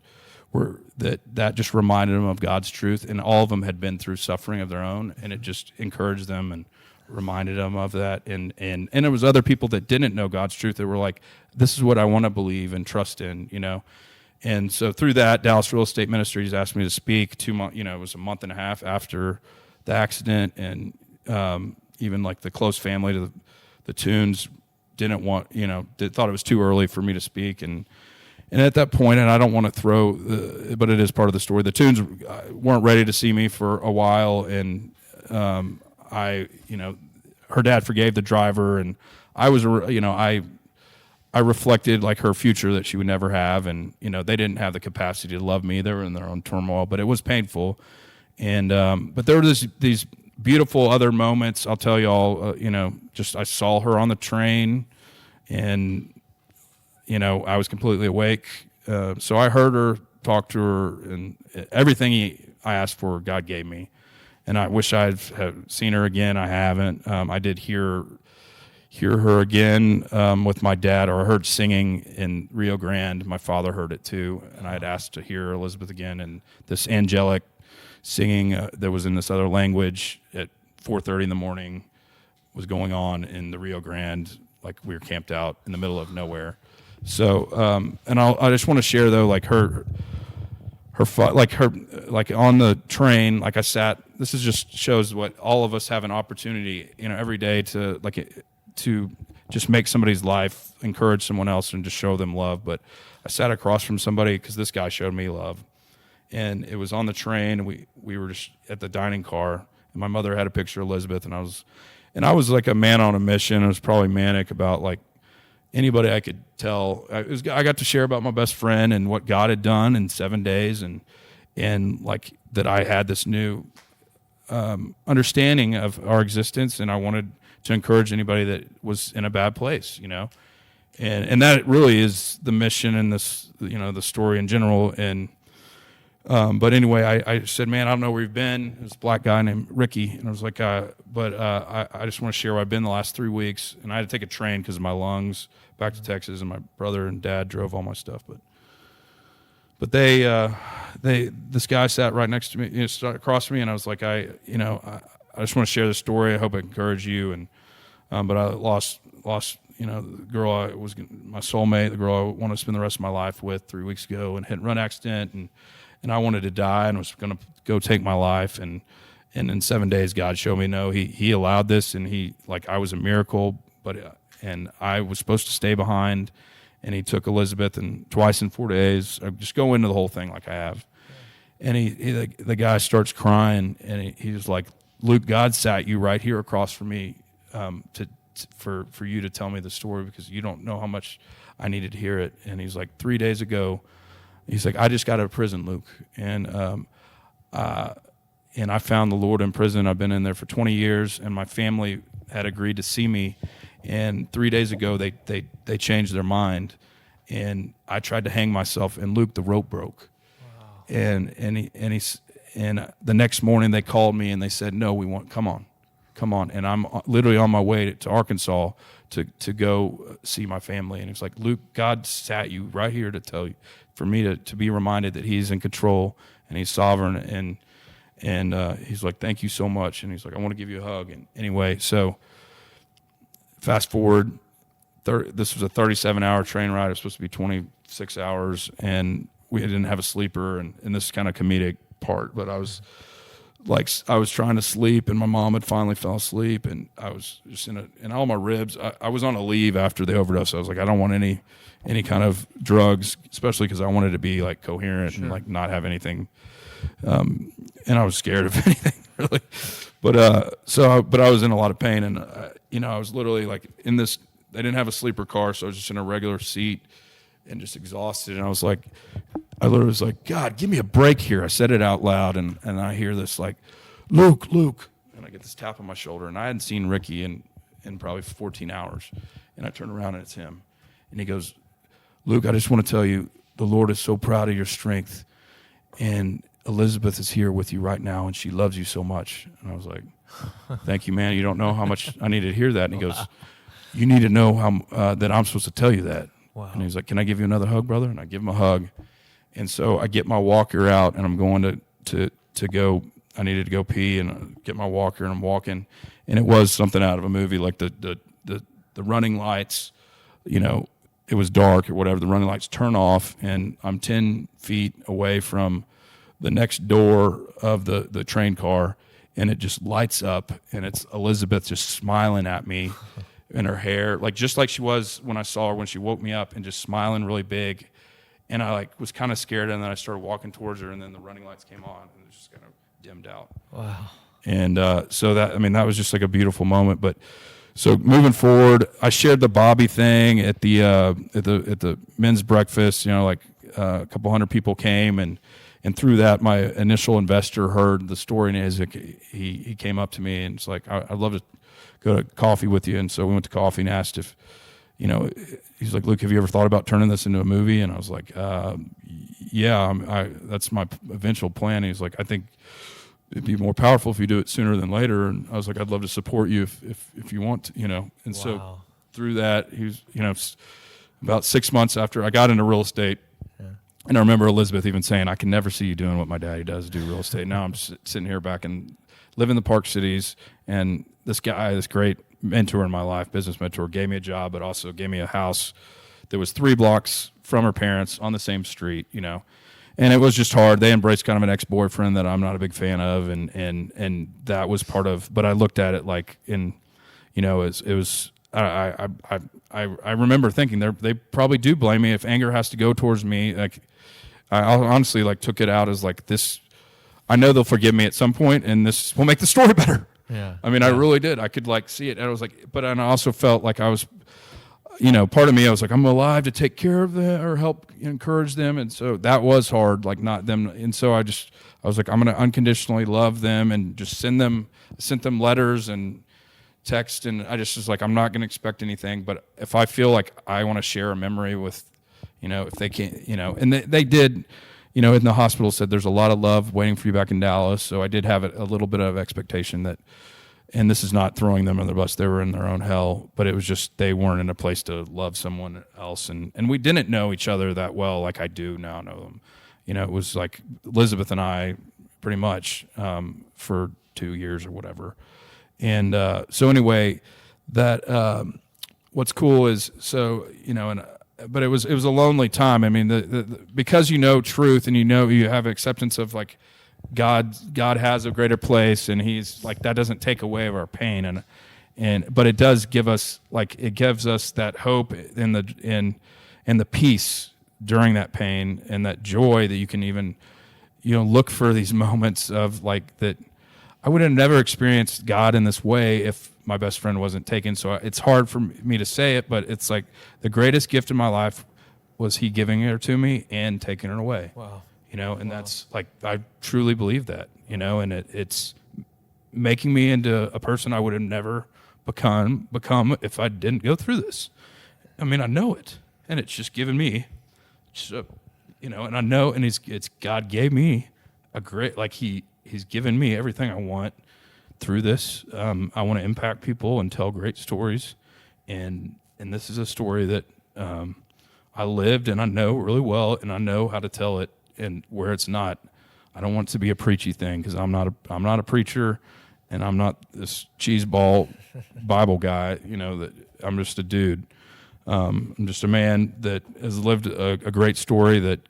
just reminded them of God's truth, and all of them had been through suffering of their own, and it just encouraged them and reminded them of that. And there was other people that didn't know God's truth that were like, this is what I want to believe and trust in, And so through that, Dallas Real Estate Ministries asked me to speak 2 months, it was a month and a half after the accident. And even like the close family to the Toones didn't want, thought it was too early for me to speak. And at that point, and I don't want to but it is part of the story, the Toones weren't ready to see me for a while. And her dad forgave the driver, and I was, I reflected like her future that she would never have, and they didn't have the capacity to love me. They were in their own turmoil, but it was painful. And but there were these beautiful other moments. I'll tell you all. Just I saw her on the train, and I was completely awake. So I heard her, talked to her, and everything I asked for, God gave me. And I wish I'd have seen her again. I haven't. I did hear her again with my dad, or I heard singing in Rio Grande. My father heard it too, and I had asked to hear Elizabeth again. And this angelic singing that was in this other language at 4:30 in the morning was going on in the Rio Grande, like we were camped out in the middle of nowhere. So, and I just want to share though, like her on the train, like I sat. This is just shows what all of us have an opportunity, every day to just make somebody's life, encourage someone else, and just show them love. But I sat across from somebody because this guy showed me love, and it was on the train. And we were just at the dining car, and my mother had a picture of Elizabeth, and I was like a man on a mission. I was probably manic about like anybody I could tell. I got to share about my best friend and what God had done in 7 days, and like that I had this new understanding of our existence, and I wanted to encourage anybody that was in a bad place, And that really is the mission and this, the story in general. And but anyway, I said, man, I don't know where you've been. It was a black guy named Ricky, and I was like, I just want to share where I've been the last 3 weeks. And I had to take a train because of my lungs back to Texas, and my brother and dad drove all my stuff. But this guy sat right next to me, across from me, and I was like, I just want to share this story. I hope I encourage you. And but I lost the girl I was my soulmate, the girl I wanted to spend the rest of my life with 3 weeks ago, and hit and run accident, and I wanted to die and was going to go take my life. And in 7 days, God showed me, no, he allowed this, and I was a miracle, and I was supposed to stay behind, and he took Elizabeth, and twice in 4 days. I just go into the whole thing like I have. And the guy starts crying, and he was like, Luke, God sat you right here across from me for you to tell me the story, because you don't know how much I needed to hear it. And he's like, 3 days ago, he's like, I just got out of prison, Luke, and I found the Lord in prison. I've been in there for 20 years, and my family had agreed to see me. And 3 days ago, they changed their mind, and I tried to hang myself. And Luke, the rope broke. Wow. And the next morning they called me and they said, no, come on. And I'm literally on my way to Arkansas to go see my family. And it's like, Luke, God sat you right here to tell you, for me to be reminded that He's in control and He's sovereign. And He's like, thank you so much. And He's like, I want to give you a hug. And anyway, so fast forward, this was a 37-hour train ride. It was supposed to be 26 hours, and we didn't have a sleeper. And this is kind of comedic part, but I was trying to sleep, and my mom had finally fell asleep, and I was just in all my ribs. I was on a leave after the overdose. I was like, I don't want any kind of drugs, especially because I wanted to be like coherent. Sure. And like not have anything. And I was scared of anything really, but I was in a lot of pain, and I was literally like in this. They didn't have a sleeper car, so I was just in a regular seat and just exhausted. And I literally was like, God, give me a break here. I said it out loud, and I hear this like, Luke, and I get this tap on my shoulder, and I hadn't seen Ricky in probably 14 hours. And I turn around, and it's him. And he goes, Luke, I just want to tell you, the Lord is so proud of your strength, and Elizabeth is here with you right now, and she loves you so much. And I was like, thank you, man. You don't know how much I needed to hear that. And he goes, you need to know how that I'm supposed to tell you that. Wow. And he's like, can I give you another hug, brother? And I give him a hug. And so I get my walker out, and I'm going to go. I needed to go pee, and I get my walker, and I'm walking. And it was something out of a movie, like the running lights, it was dark or whatever. The running lights turn off, and I'm 10 feet away from the next door of the train car, and it just lights up, and it's Elizabeth just smiling at me in her hair, just like she was when I saw her when she woke me up, and just smiling really big. And I was kind of scared, and then I started walking towards her, and then the running lights came on, and it just kind of dimmed out. Wow. And so that was just like a beautiful moment. But so moving forward, I shared the Bobby thing at the men's breakfast. A couple hundred people came, and through that, my initial investor heard the story, and he came up to me and it's like, I'd love to go to coffee with you. And so we went to coffee and asked if, he's like, Luke, have you ever thought about turning this into a movie? And I was like, yeah, that's my eventual plan. And he's like, I think it'd be more powerful if you do it sooner than later. And I was like, I'd love to support you if you want to, And wow. So through that, he was, about 6 months after I got into real estate. Yeah. And I remember Elizabeth even saying, I can never see you doing what my daddy does, do real estate. Now I'm sitting here back and live in the Park Cities, and this guy, this great mentor in my life, business mentor, gave me a job, but also gave me a house that was 3 blocks from her parents on the same street, And it was just hard. They embraced kind of an ex-boyfriend that I'm not a big fan of, and that was part of. But I looked at it it was. I remember thinking they probably do blame me if anger has to go towards me. I honestly took it out as this. I know they'll forgive me at some point, and this will make the story better. Yeah. I mean, yeah. I really did. I could see it, and I was but I also felt like I was, part of me, I was like, I'm alive to take care of them or help encourage them, and so that was hard, not them, and so I was like, I'm going to unconditionally love them and just sent them letters and text, and I just was like, I'm not going to expect anything, but if I feel like I want to share a memory with, if they can't, and they did, in the hospital said there's a lot of love waiting for you back in Dallas. So I did have a little bit of expectation that, and this is not throwing them under the bus, they were in their own hell, but it was just they weren't in a place to love someone else. And we didn't know each other that well like I do now know them. It was like Elizabeth and I pretty much for 2 years or whatever. And so anyway, that what's cool is, so, but it was a lonely time. I mean, because truth and you have acceptance of like God has a greater place, and He's like, that doesn't take away of our pain, but it does give us that hope in the peace during that pain, and that joy that you can even look for these moments of like that. I would have never experienced God in this way if my best friend wasn't taken. So it's hard for me to say it, but it's like the greatest gift in my life was He giving her to me and taking her away. Wow. And that's like, I truly believe that, and it's making me into a person I would have never become if I didn't go through this. I mean, I know it, and it's just given me, and I know, and it's God gave me a great, like He's given me everything I want through this. I want to impact people and tell great stories, and this is a story that I lived and I know really well, and I know how to tell it. And where it's not, I don't want it to be a preachy thing, because I'm not a preacher, and I'm not this cheeseball Bible guy. That I'm just a dude. I'm just a man that has lived a great story that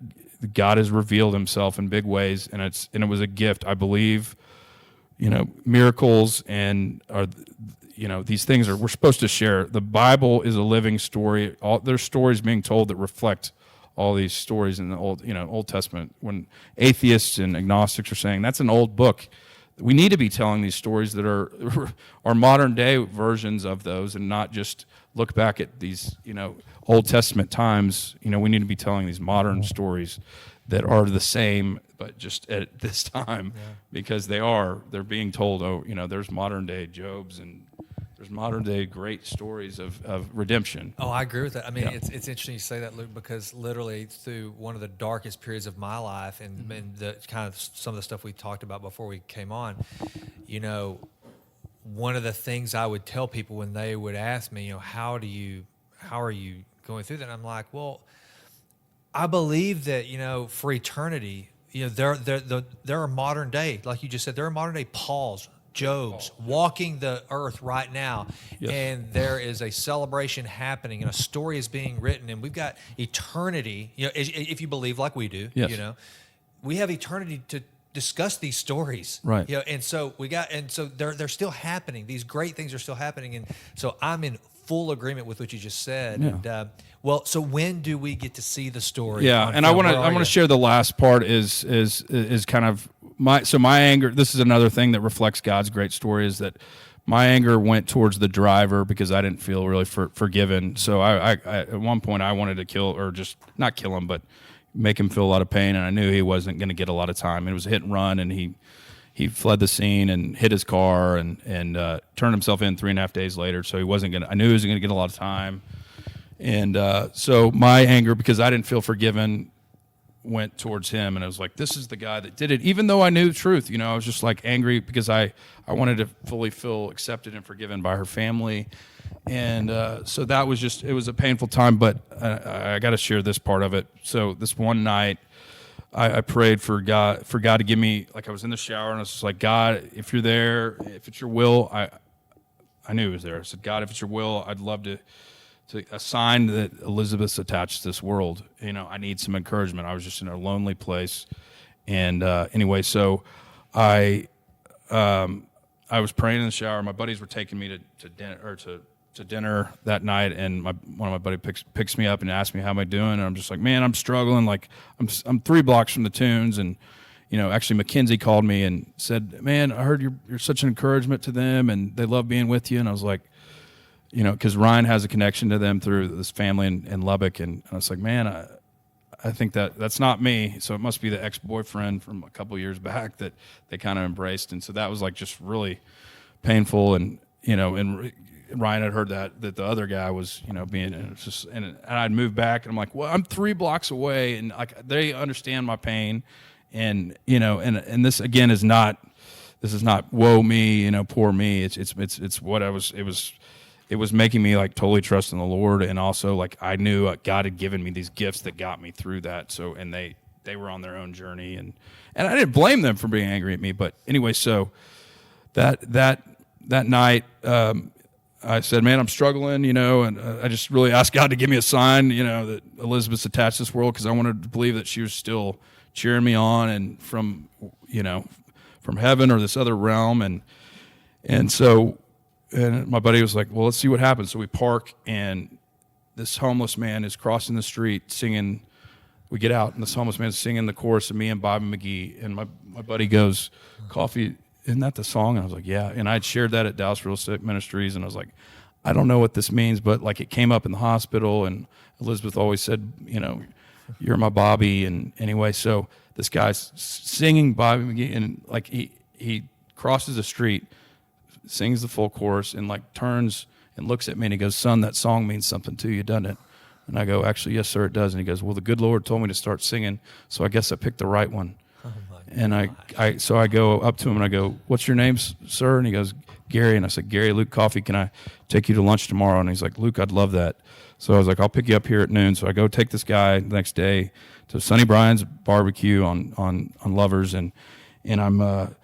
God has revealed Himself in big ways, and it was a gift. I believe, miracles and these things we're supposed to share. The Bible is a living story. There's stories being told that reflect all these stories in the Old Testament. When atheists and agnostics are saying that's an old book, we need to be telling these stories that are modern day versions of those, and not just look back at these Old Testament times. We need to be telling these modern stories that are the same, but just at this time, because they're being told. There's modern day Jobs, and there's modern day great stories of redemption. Oh, I agree with that. I mean, it's interesting you say that, Luke, because literally through one of the darkest periods of my life, and the kind of some of the stuff we talked about before we came on, one of the things I would tell people when they would ask me, how are you going through that? And I'm like, well, I believe that, for eternity, there are modern day, like you just said, there are modern day Pauls, Job's walking the earth right now, and there is a celebration happening, and a story is being written, and we've got eternity. If you believe like we do, we have eternity to discuss these stories, right? And so they're still happening. These great things are still happening, and so I'm in full agreement with what you just said. Yeah. And so when do we get to see the story? Yeah, and I want to share the last part is kind of my anger. This is another thing that reflects God's great story, is that my anger went towards the driver because I didn't feel really forgiven. So I at one point I wanted to kill, or just not kill him, but make him feel a lot of pain, and I knew he wasn't going to get a lot of time. It was a hit and run, and he fled the scene and hit his car and turned himself in 3.5 days later. So I knew he wasn't going to get a lot of time. And so my anger, because I didn't feel forgiven, went towards him. And I was like, this is the guy that did it. Even though I knew the truth, I was just like angry because I wanted to fully feel accepted and forgiven by her family. And so that was it was a painful time, but I got to share this part of it. So this one night, I prayed for God to give me, like I was in the shower and I was just like, God, if you're there, if it's your will, I knew he was there. I said, God, if it's your will, I'd love to a sign that Elizabeth's attached to this world. I need some encouragement. I was just in a lonely place. And anyway, so I was praying in the shower. My buddies were taking me to dinner, or to dinner that night, and one of my buddies picks me up and asks me how am I doing, and I'm just like, man, I'm struggling. Like I'm 3 blocks from the tunes, and actually Mackenzie called me and said, man, I heard you're such an encouragement to them, and they love being with you. And I was like, because Ryan has a connection to them through this family in Lubbock, and I was like, man, I think that's not me, so it must be the ex-boyfriend from a couple years back that they kind of embraced. And so that was like just really painful. And and Ryan had heard that the other guy was, being, and it's just, and I'd moved back, and I'm like, well, I'm 3 blocks away, and like they understand my pain, and and this again is not, woe me, poor me. It's what I was. It was making me like totally trust in the Lord, and also like I knew God had given me these gifts that got me through that. So, and they were on their own journey, and I didn't blame them for being angry at me, but anyway, so that night. I said, man, I'm struggling, and I just really asked God to give me a sign, that Elizabeth's attached to this world, because I wanted to believe that she was still cheering me on and from heaven or this other realm. And so my buddy was like, well, let's see what happens. So we park, and this homeless man is crossing the street singing. We get out, and this homeless man is singing the chorus of Me and Bobby McGee. And my buddy goes, coffee, isn't that the song? And I was like, yeah. And I'd shared that at Dallas Real Estate Ministries, and I was like, I don't know what this means, but like it came up in the hospital, and Elizabeth always said, you're my Bobby. And anyway, so this guy's singing Bobby McGee, and like he crosses the street, sings the full chorus, and like turns and looks at me, and he goes, son, that song means something to you, doesn't it? And I go, actually, yes, sir, it does. And he goes, well, the good Lord told me to start singing, so I guess I picked the right one. And so I go up to him and I go, what's your name, sir? And he goes, Gary. And I said, Gary, Luke Coffee, can I take you to lunch tomorrow? And he's like, Luke, I'd love that. So I was like, I'll pick you up here at noon. So I go take this guy the next day to Sonny Bryan's barbecue on Lovers. And I'm,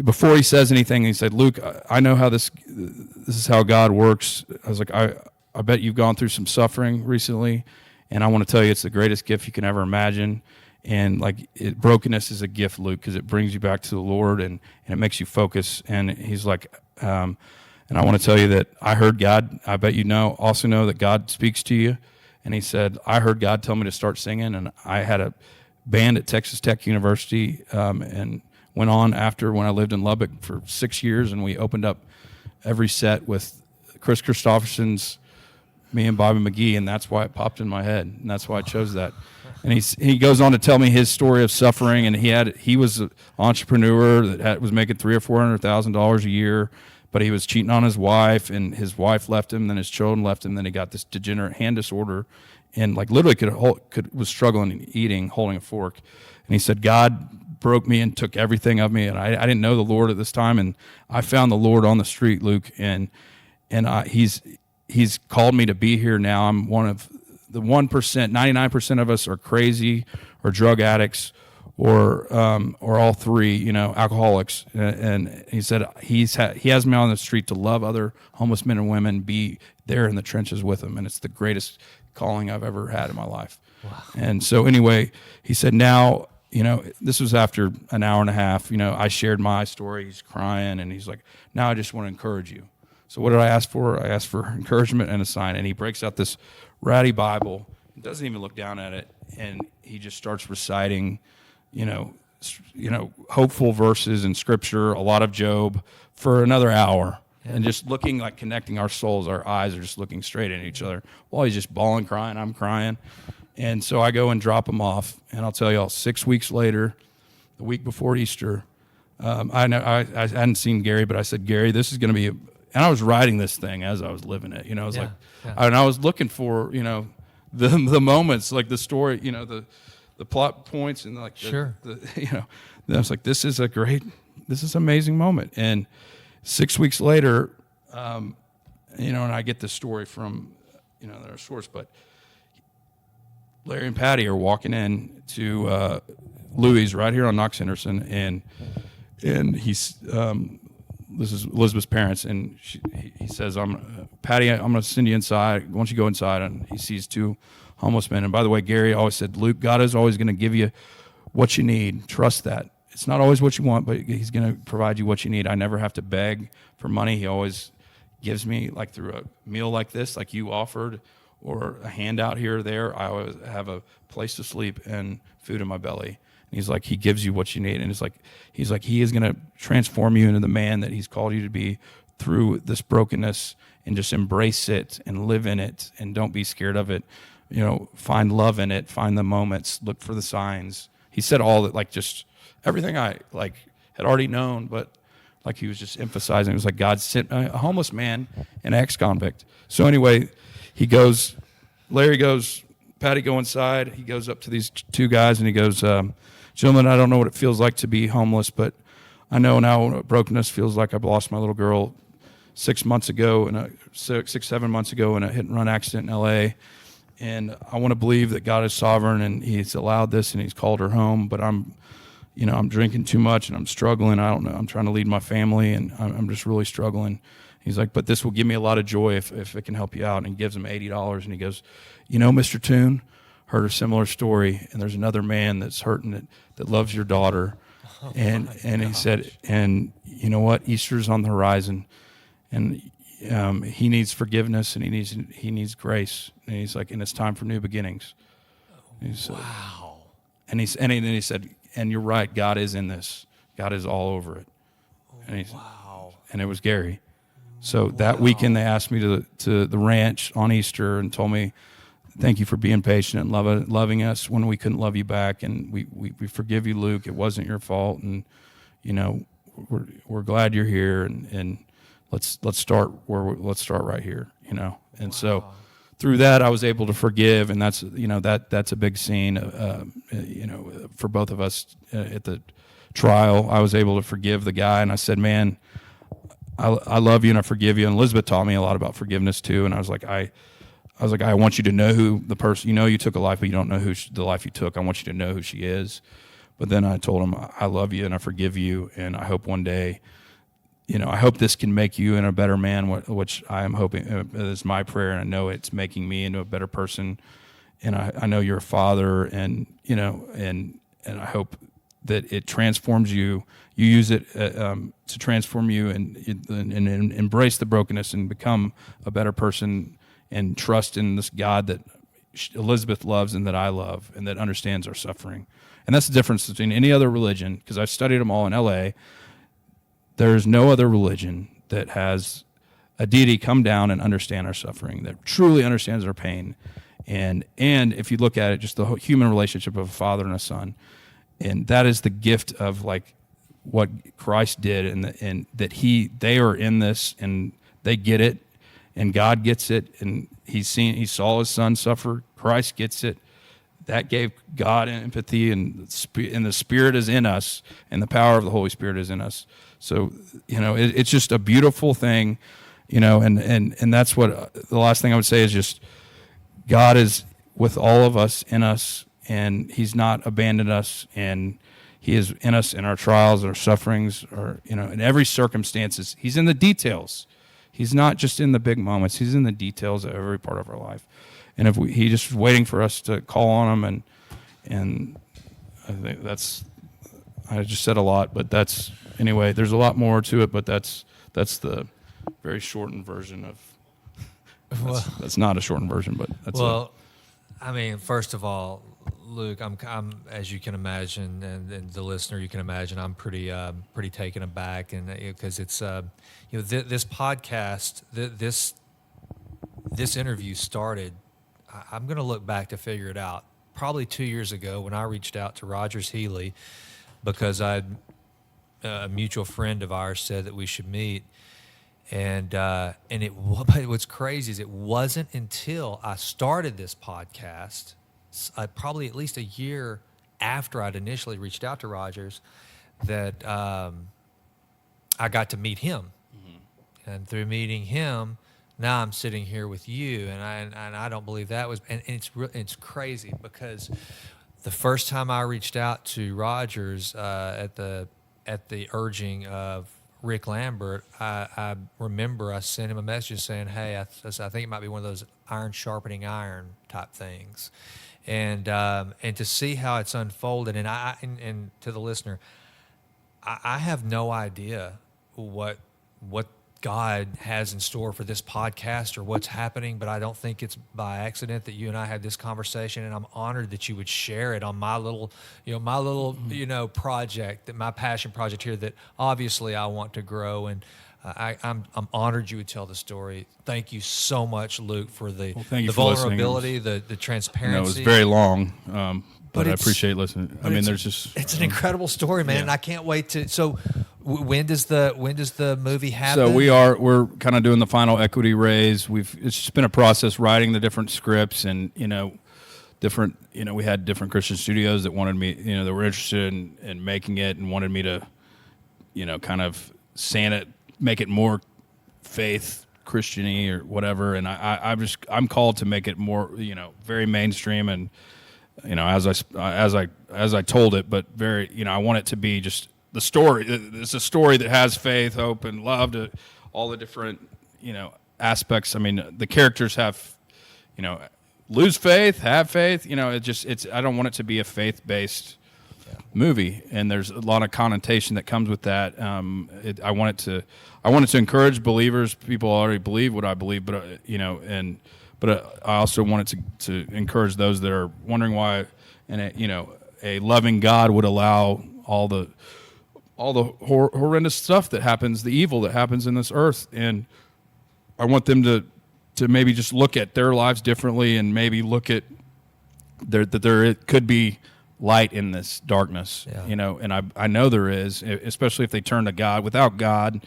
before he says anything, he said, Luke, I know how this is how God works. I was like, I bet you've gone through some suffering recently, and I want to tell you it's the greatest gift you can ever imagine. And like brokenness is a gift, Luke, because it brings you back to the Lord, and it makes you focus. And he's like, and I want to tell you that I heard God. I bet you also know that God speaks to you. And he said, I heard God tell me to start singing, and I had a band at Texas Tech University, and went on after when I lived in Lubbock for 6 years, and we opened up every set with Chris Christopherson's Me and Bobby McGee, and that's why it popped in my head, and that's why I chose that. And he goes on to tell me his story of suffering, and he was an entrepreneur that was making $300,000 or $400,000 a year, but he was cheating on his wife, and his wife left him, then his children left him, then he got this degenerate hand disorder, and like literally was struggling eating, holding a fork. And he said, God broke me and took everything of me, and I didn't know the Lord at this time, and I found the Lord on the street, Luke, and he's called me to be here now. I'm one of the 1%. 99% of us are crazy or drug addicts or all three, alcoholics. And he said he has me on the street to love other homeless men and women, be there in the trenches with them, and it's the greatest calling I've ever had in my life. Wow. And so anyway, he said, now, this was after an hour and a half, I shared my story. He's crying, and he's like, now I just want to encourage you. So what did I ask for? I asked for encouragement and a sign. And he breaks out this ratty Bible, doesn't even look down at it, and he just starts reciting, hopeful verses in Scripture, a lot of Job, for another hour, and just looking like connecting our souls. Our eyes are just looking straight at each other. While he's just bawling, crying, I'm crying. And so I go and drop him off, and I'll tell y'all, 6 weeks later, the week before Easter, I hadn't seen Gary, but I said, Gary, this is going to be and I was writing this thing as I was living it, and I was looking for, the moments, like the story, the plot points, and like, I was like, this is an amazing moment. And 6 weeks later, and I get this story from, their source, but Larry and Patty are walking in to Louis right here on Knox Henderson, and he's this is Elizabeth's parents, and he says, Patty, I'm going to send you inside. Why don't you go inside? And he sees 2 homeless men. And by the way, Gary always said, Luke, God is always going to give you what you need. Trust that. It's not always what you want, but he's going to provide you what you need. I never have to beg for money. He always gives me, like through a meal like this, like you offered, or a handout here or there. I always have a place to sleep and food in my belly. He's like, he gives you what you need. And he's like, he is going to transform you into the man that he's called you to be through this brokenness, and just embrace it and live in it, and don't be scared of it. Find love in it, find the moments, look for the signs. He said all that, like just everything I had already known, but like he was just emphasizing. It was like God sent a homeless man, an ex-convict. So anyway, Larry goes, Patty, go inside. He goes up to these two guys and he goes, gentlemen, I don't know what it feels like to be homeless, but I know now what brokenness feels like. I've lost my little girl 7 months ago in a hit and run accident in LA. And I want to believe that God is sovereign and he's allowed this and he's called her home, but I'm drinking too much and I'm struggling. I don't know. I'm trying to lead my family and I'm just really struggling. He's like, but this will give me a lot of joy if it can help you out. And he gives him $80 and he goes, Mr. Toon, heard a similar story, and there's another man that's hurting that loves your daughter. And he said, and you know what? Easter's on the horizon, and he needs forgiveness and he needs grace. And he's like, and it's time for new beginnings. Wow. And then he said, and you're right, God is in this. God is all over it. Wow. And it was Gary. So that weekend they asked me to the ranch on Easter and told me, thank you for being patient and loving us when we couldn't love you back, and we forgive you, Luke. It wasn't your fault, and we're glad you're here, and let's start right here, And so through that I was able to forgive, and that's a big scene, for both of us at the trial. I was able to forgive the guy, and I said, man, I love you and I forgive you. And Elizabeth taught me a lot about forgiveness too. And I was like, I want you to know who the person, you took a life, but you don't know the life you took. I want you to know who she is. But then I told him, I love you and I forgive you. And I hope one day, I hope this can make you into a better man, which I am hoping is my prayer. And I know it's making me into a better person. And I know you're a father, and, and I hope that it transforms you. You use it to transform you and embrace the brokenness and become a better person and trust in this God that Elizabeth loves and that I love and that understands our suffering. And that's the difference between any other religion, because I've studied them all in LA. There's no other religion that has a deity come down and understand our suffering, that truly understands our pain. And if you look at it, just the whole human relationship of a father and a son, and that is the gift of like what Christ did, and that they are in this and they get it, and God gets it, and he saw his son suffer. Christ gets it. That gave God empathy, and the Spirit is in us, and the power of the Holy Spirit is in us. So it's just a beautiful thing, and that's what the last thing I would say is just God is with all of us, in us, and he's not abandoned us, and he is in us in our trials, our sufferings, or in every circumstances. He's in the details. He's not just in the big moments. He's in the details of every part of our life. And he just waiting for us to call on him, and I think I just said a lot, but anyway, there's a lot more to it, but that's the very shortened version of. That's not a shortened version, but that's first of all, Luke, I'm as you can imagine, and the listener, you can imagine, I'm pretty taken aback, and because it's this podcast, this interview started. I'm going to look back to figure it out. Probably 2 years ago, when I reached out to Rogers Healy, because a mutual friend of ours said that we should meet, but what's crazy is it wasn't until I started this podcast, probably at least a year after I'd initially reached out to Rogers, that I got to meet him. Mm-hmm. And through meeting him, now I'm sitting here with you, and I don't believe that was, and it's crazy, because the first time I reached out to Rogers at the urging of Rick Lambert, I remember I sent him a message saying, hey, I think it might be one of those iron sharpening iron type things. And to see how it's unfolded, and to the listener, I have no idea what God has in store for this podcast or what's happening, but I don't think it's by accident that you and I had this conversation, and I'm honored that you would share it on my little project, that my passion project here, that obviously I want to grow, and I'm honored you would tell the story. Thank you so much, Luke, for the vulnerability, the transparency. It was very long, but I appreciate listening. It's an incredible story, man. Yeah. And I can't wait to. So, When does the movie happen? So we're kind of doing the final equity raise. It's just been a process writing the different scripts, and we had different Christian studios that wanted me, that were interested in making it and wanted me to, kind of make it more faith Christian-y or whatever. And I'm called to make it more, very mainstream, and as I told it, but very, I want it to be just the story. It's a story that has faith, hope, and love to all the different, aspects. I mean, the characters have, lose faith, have faith. I don't want it to be a faith-based movie, and there's a lot of connotation that comes with that. I want it to encourage believers. People already believe what I believe, but but I also want it to encourage those that are wondering why, a loving God would allow all the horrendous stuff that happens, the evil that happens in this earth, and I want them to maybe just look at their lives differently, and maybe look at that there could be light in this darkness, and I know there is, especially if they turn to God. Without God,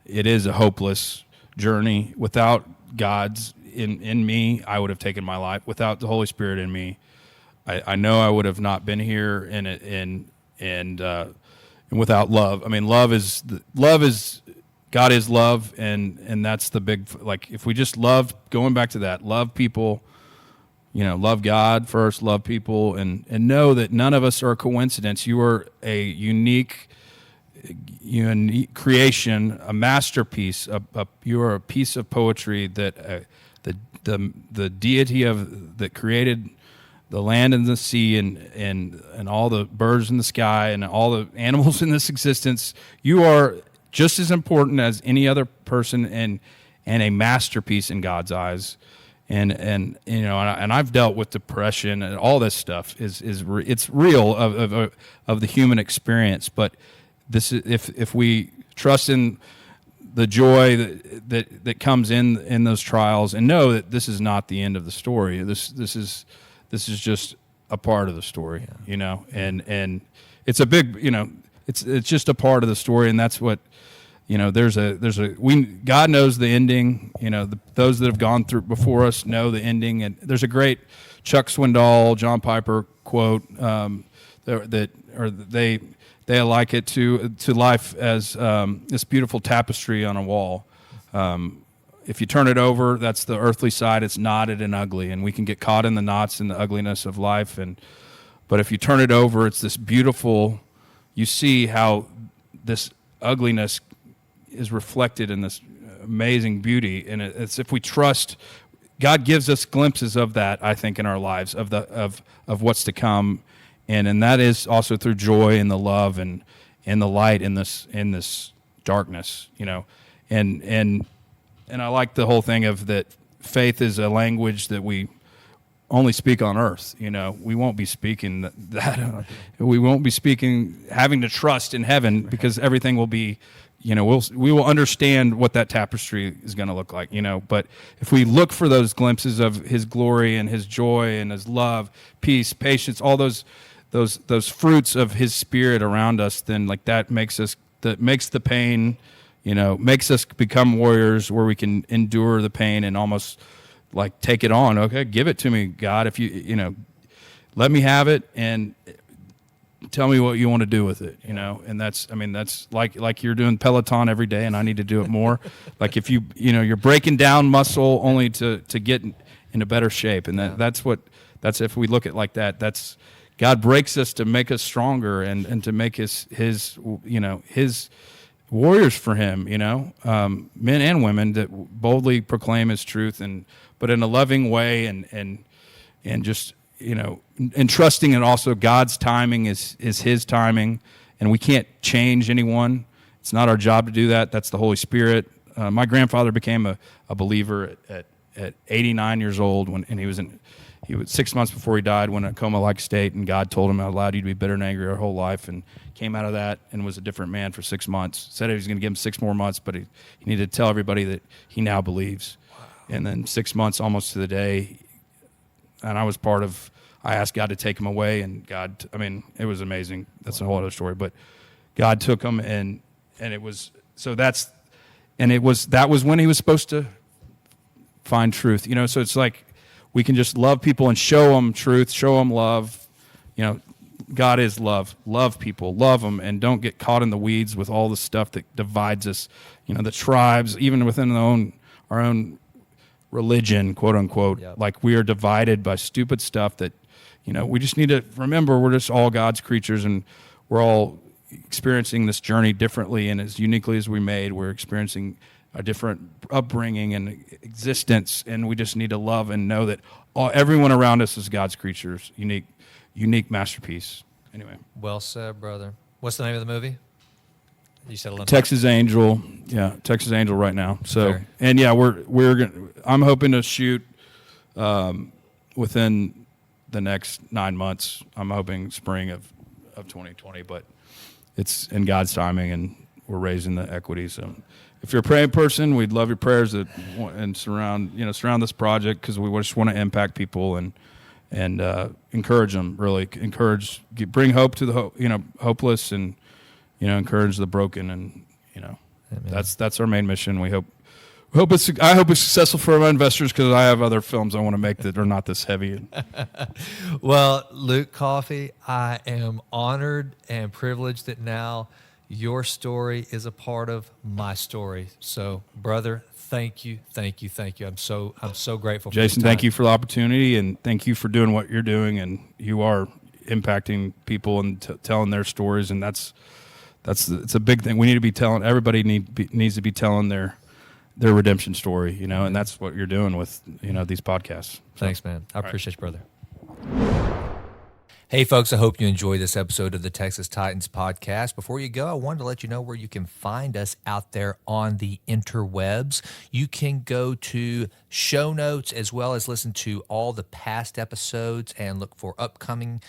it is a hopeless journey. Without God's in me, I would have taken my life. Without the Holy Spirit in me, I know I would have not been here. And without love, I mean, love is God is love, and that's the big, like, if we just love, going back to that, love people, love God first, love people, and know that none of us are a coincidence. You are a unique creation, a masterpiece. You are a piece of poetry that the deity that created the land and the sea and all the birds in the sky and all the animals in this existence. You are just as important as any other person, and a masterpiece in God's eyes. And I've dealt with depression, and all this stuff it's real of the human experience. But this is, if we trust in the joy that comes in those trials, and know that this is not the end of the story. This is just a part of the story, and it's a big, it's just a part of the story, and that's what. God knows the ending. Those that have gone through before us know the ending. And there's a great Chuck Swindoll, John Piper quote they like it to life as this beautiful tapestry on a wall. If you turn it over, that's the earthly side. It's knotted and ugly, and we can get caught in the knots and the ugliness of life. But if you turn it over, it's this beautiful. You see how this ugliness is reflected in this amazing beauty, and it's, if we trust, God gives us glimpses of that, I think, in our lives of what's to come, and that is also through joy and the love and the light in this darkness, and I like the whole thing of that. Faith is a language that we only speak on earth. We won't be speaking that. We won't be speaking having to trust in heaven, because everything will be. We will understand what that tapestry is going to look like, But if we look for those glimpses of His glory and His joy and His love, peace, patience, all those fruits of His Spirit around us, then that makes the pain, makes us become warriors where we can endure the pain and almost take it on. Okay, give it to me, God. If you let me have it, and tell me what you want to do with it, and that's like you're doing Peloton every day, and I need to do it more. If you're breaking down muscle only to get in a better shape, and that's if we look at it like that, that's God breaks us to make us stronger and to make us his warriors for Him, men and women that boldly proclaim His truth, but in a loving way, and just. And trusting in also God's timing is His timing, and we can't change anyone. It's not our job to do that. That's the Holy Spirit. My grandfather became a believer at 89 years old, and he was 6 months before he died, when in a coma-like state, and God told him, "I allowed you to be bitter and angry your whole life," and came out of that and was a different man for 6 months. Said he was going to give him 6 more months, but he needed to tell everybody that he now believes. Wow. And then 6 months, almost to the day, and I asked God to take him away, and God, it was amazing. That's a whole other story. But God took him, and it was that was when he was supposed to find truth. So it's like we can just love people and show them truth, show them love. God is love. Love people, love them, and don't get caught in the weeds with all the stuff that divides us. The tribes, even within our own religion, quote unquote. Yep. Like we are divided by stupid stuff that, we just need to remember we're just all God's creatures, and we're all experiencing this journey differently and as uniquely as we made. We're experiencing a different upbringing and existence, and we just need to love and know that everyone around us is God's creatures, unique masterpiece. Anyway. Well said, brother. What's the name of the movie? You said Texas Angel. Yeah, Texas Angel right now. So, Fair. and yeah, we're gonna, I'm hoping to shoot within the next 9 months. I'm hoping spring of 2020, but it's in God's timing, and we're raising the equity. So if you're a praying person, we'd love your prayers and surround this project, because we just want to impact people and encourage them, really bring hope to the hopeless, and encourage the broken, and Amen. that's our main mission. I hope it's successful for my investors, because I have other films I want to make that are not this heavy. Well, Luke Coffey, I am honored and privileged that now your story is a part of my story. So, brother, thank you. I'm so grateful. Jason, thank you for the opportunity, and thank you for doing what you're doing. And you are impacting people and telling their stories, and it's a big thing. We need to be telling. Everybody needs to be telling their redemption story, and that's what you're doing with these podcasts. So, thanks, man. I appreciate you, brother. Hey, folks, I hope you enjoyed this episode of the Texas Titans podcast. Before you go, I wanted to let you know where you can find us out there on the interwebs. You can go to show notes as well as listen to all the past episodes and look for upcoming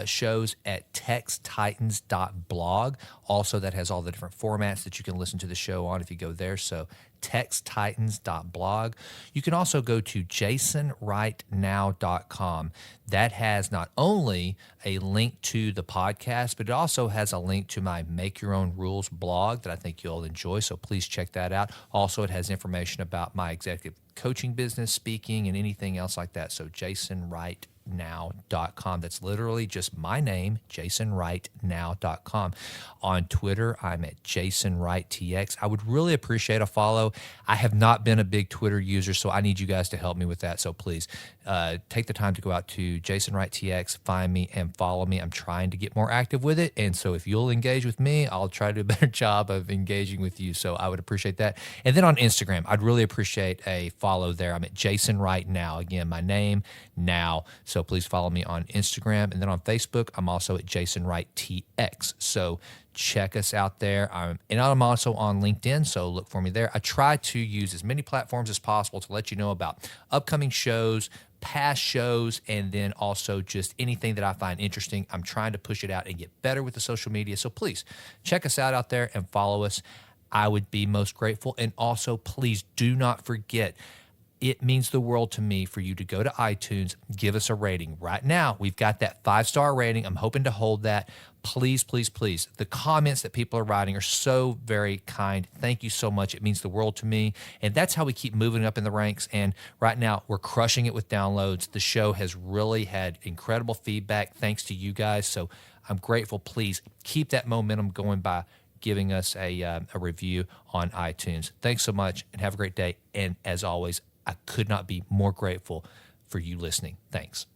shows at textitans.blog. Also, that has all the different formats that you can listen to the show on if you go there. So textitans.blog. You can also go to jasonwrightnow.com. That has not only a link to the podcast, but it also has a link to my Make Your Own Rules blog that I think you'll enjoy, so please check that out. Also, it has information about my executive coaching business, speaking, and anything else like that. So jasonwrightnow.com. That's literally just my name, jasonwrightnow.com. On Twitter, I'm at jasonwrightTX. I would really appreciate a follow. I have not been a big Twitter user, so I need you guys to help me with that. So please take the time to go out to jasonwrightTX, find me, and follow me. I'm trying to get more active with it, and so if you'll engage with me, I'll try to do a better job of engaging with you. So I would appreciate that. And then on Instagram, I'd really appreciate a follow there. I'm at Jason Wright Now. Again, my name, Now. So please follow me on Instagram. And then on Facebook, I'm also at Jason Wright TX. So check us out there. And I'm also on LinkedIn, so look for me there. I try to use as many platforms as possible to let you know about upcoming shows, past shows, and then also just anything that I find interesting. I'm trying to push it out and get better with the social media. So please check us out there and follow us. I would be most grateful. And also, please do not forget, it means the world to me for you to go to iTunes, give us a rating. Right now, we've got that 5-star rating. I'm hoping to hold that. Please, please, please. The comments that people are writing are so very kind. Thank you so much. It means the world to me. And that's how we keep moving up in the ranks. And right now, we're crushing it with downloads. The show has really had incredible feedback thanks to you guys. So I'm grateful. Please keep that momentum going by giving us a review on iTunes. Thanks so much, and have a great day. And as always, I could not be more grateful for you listening. Thanks.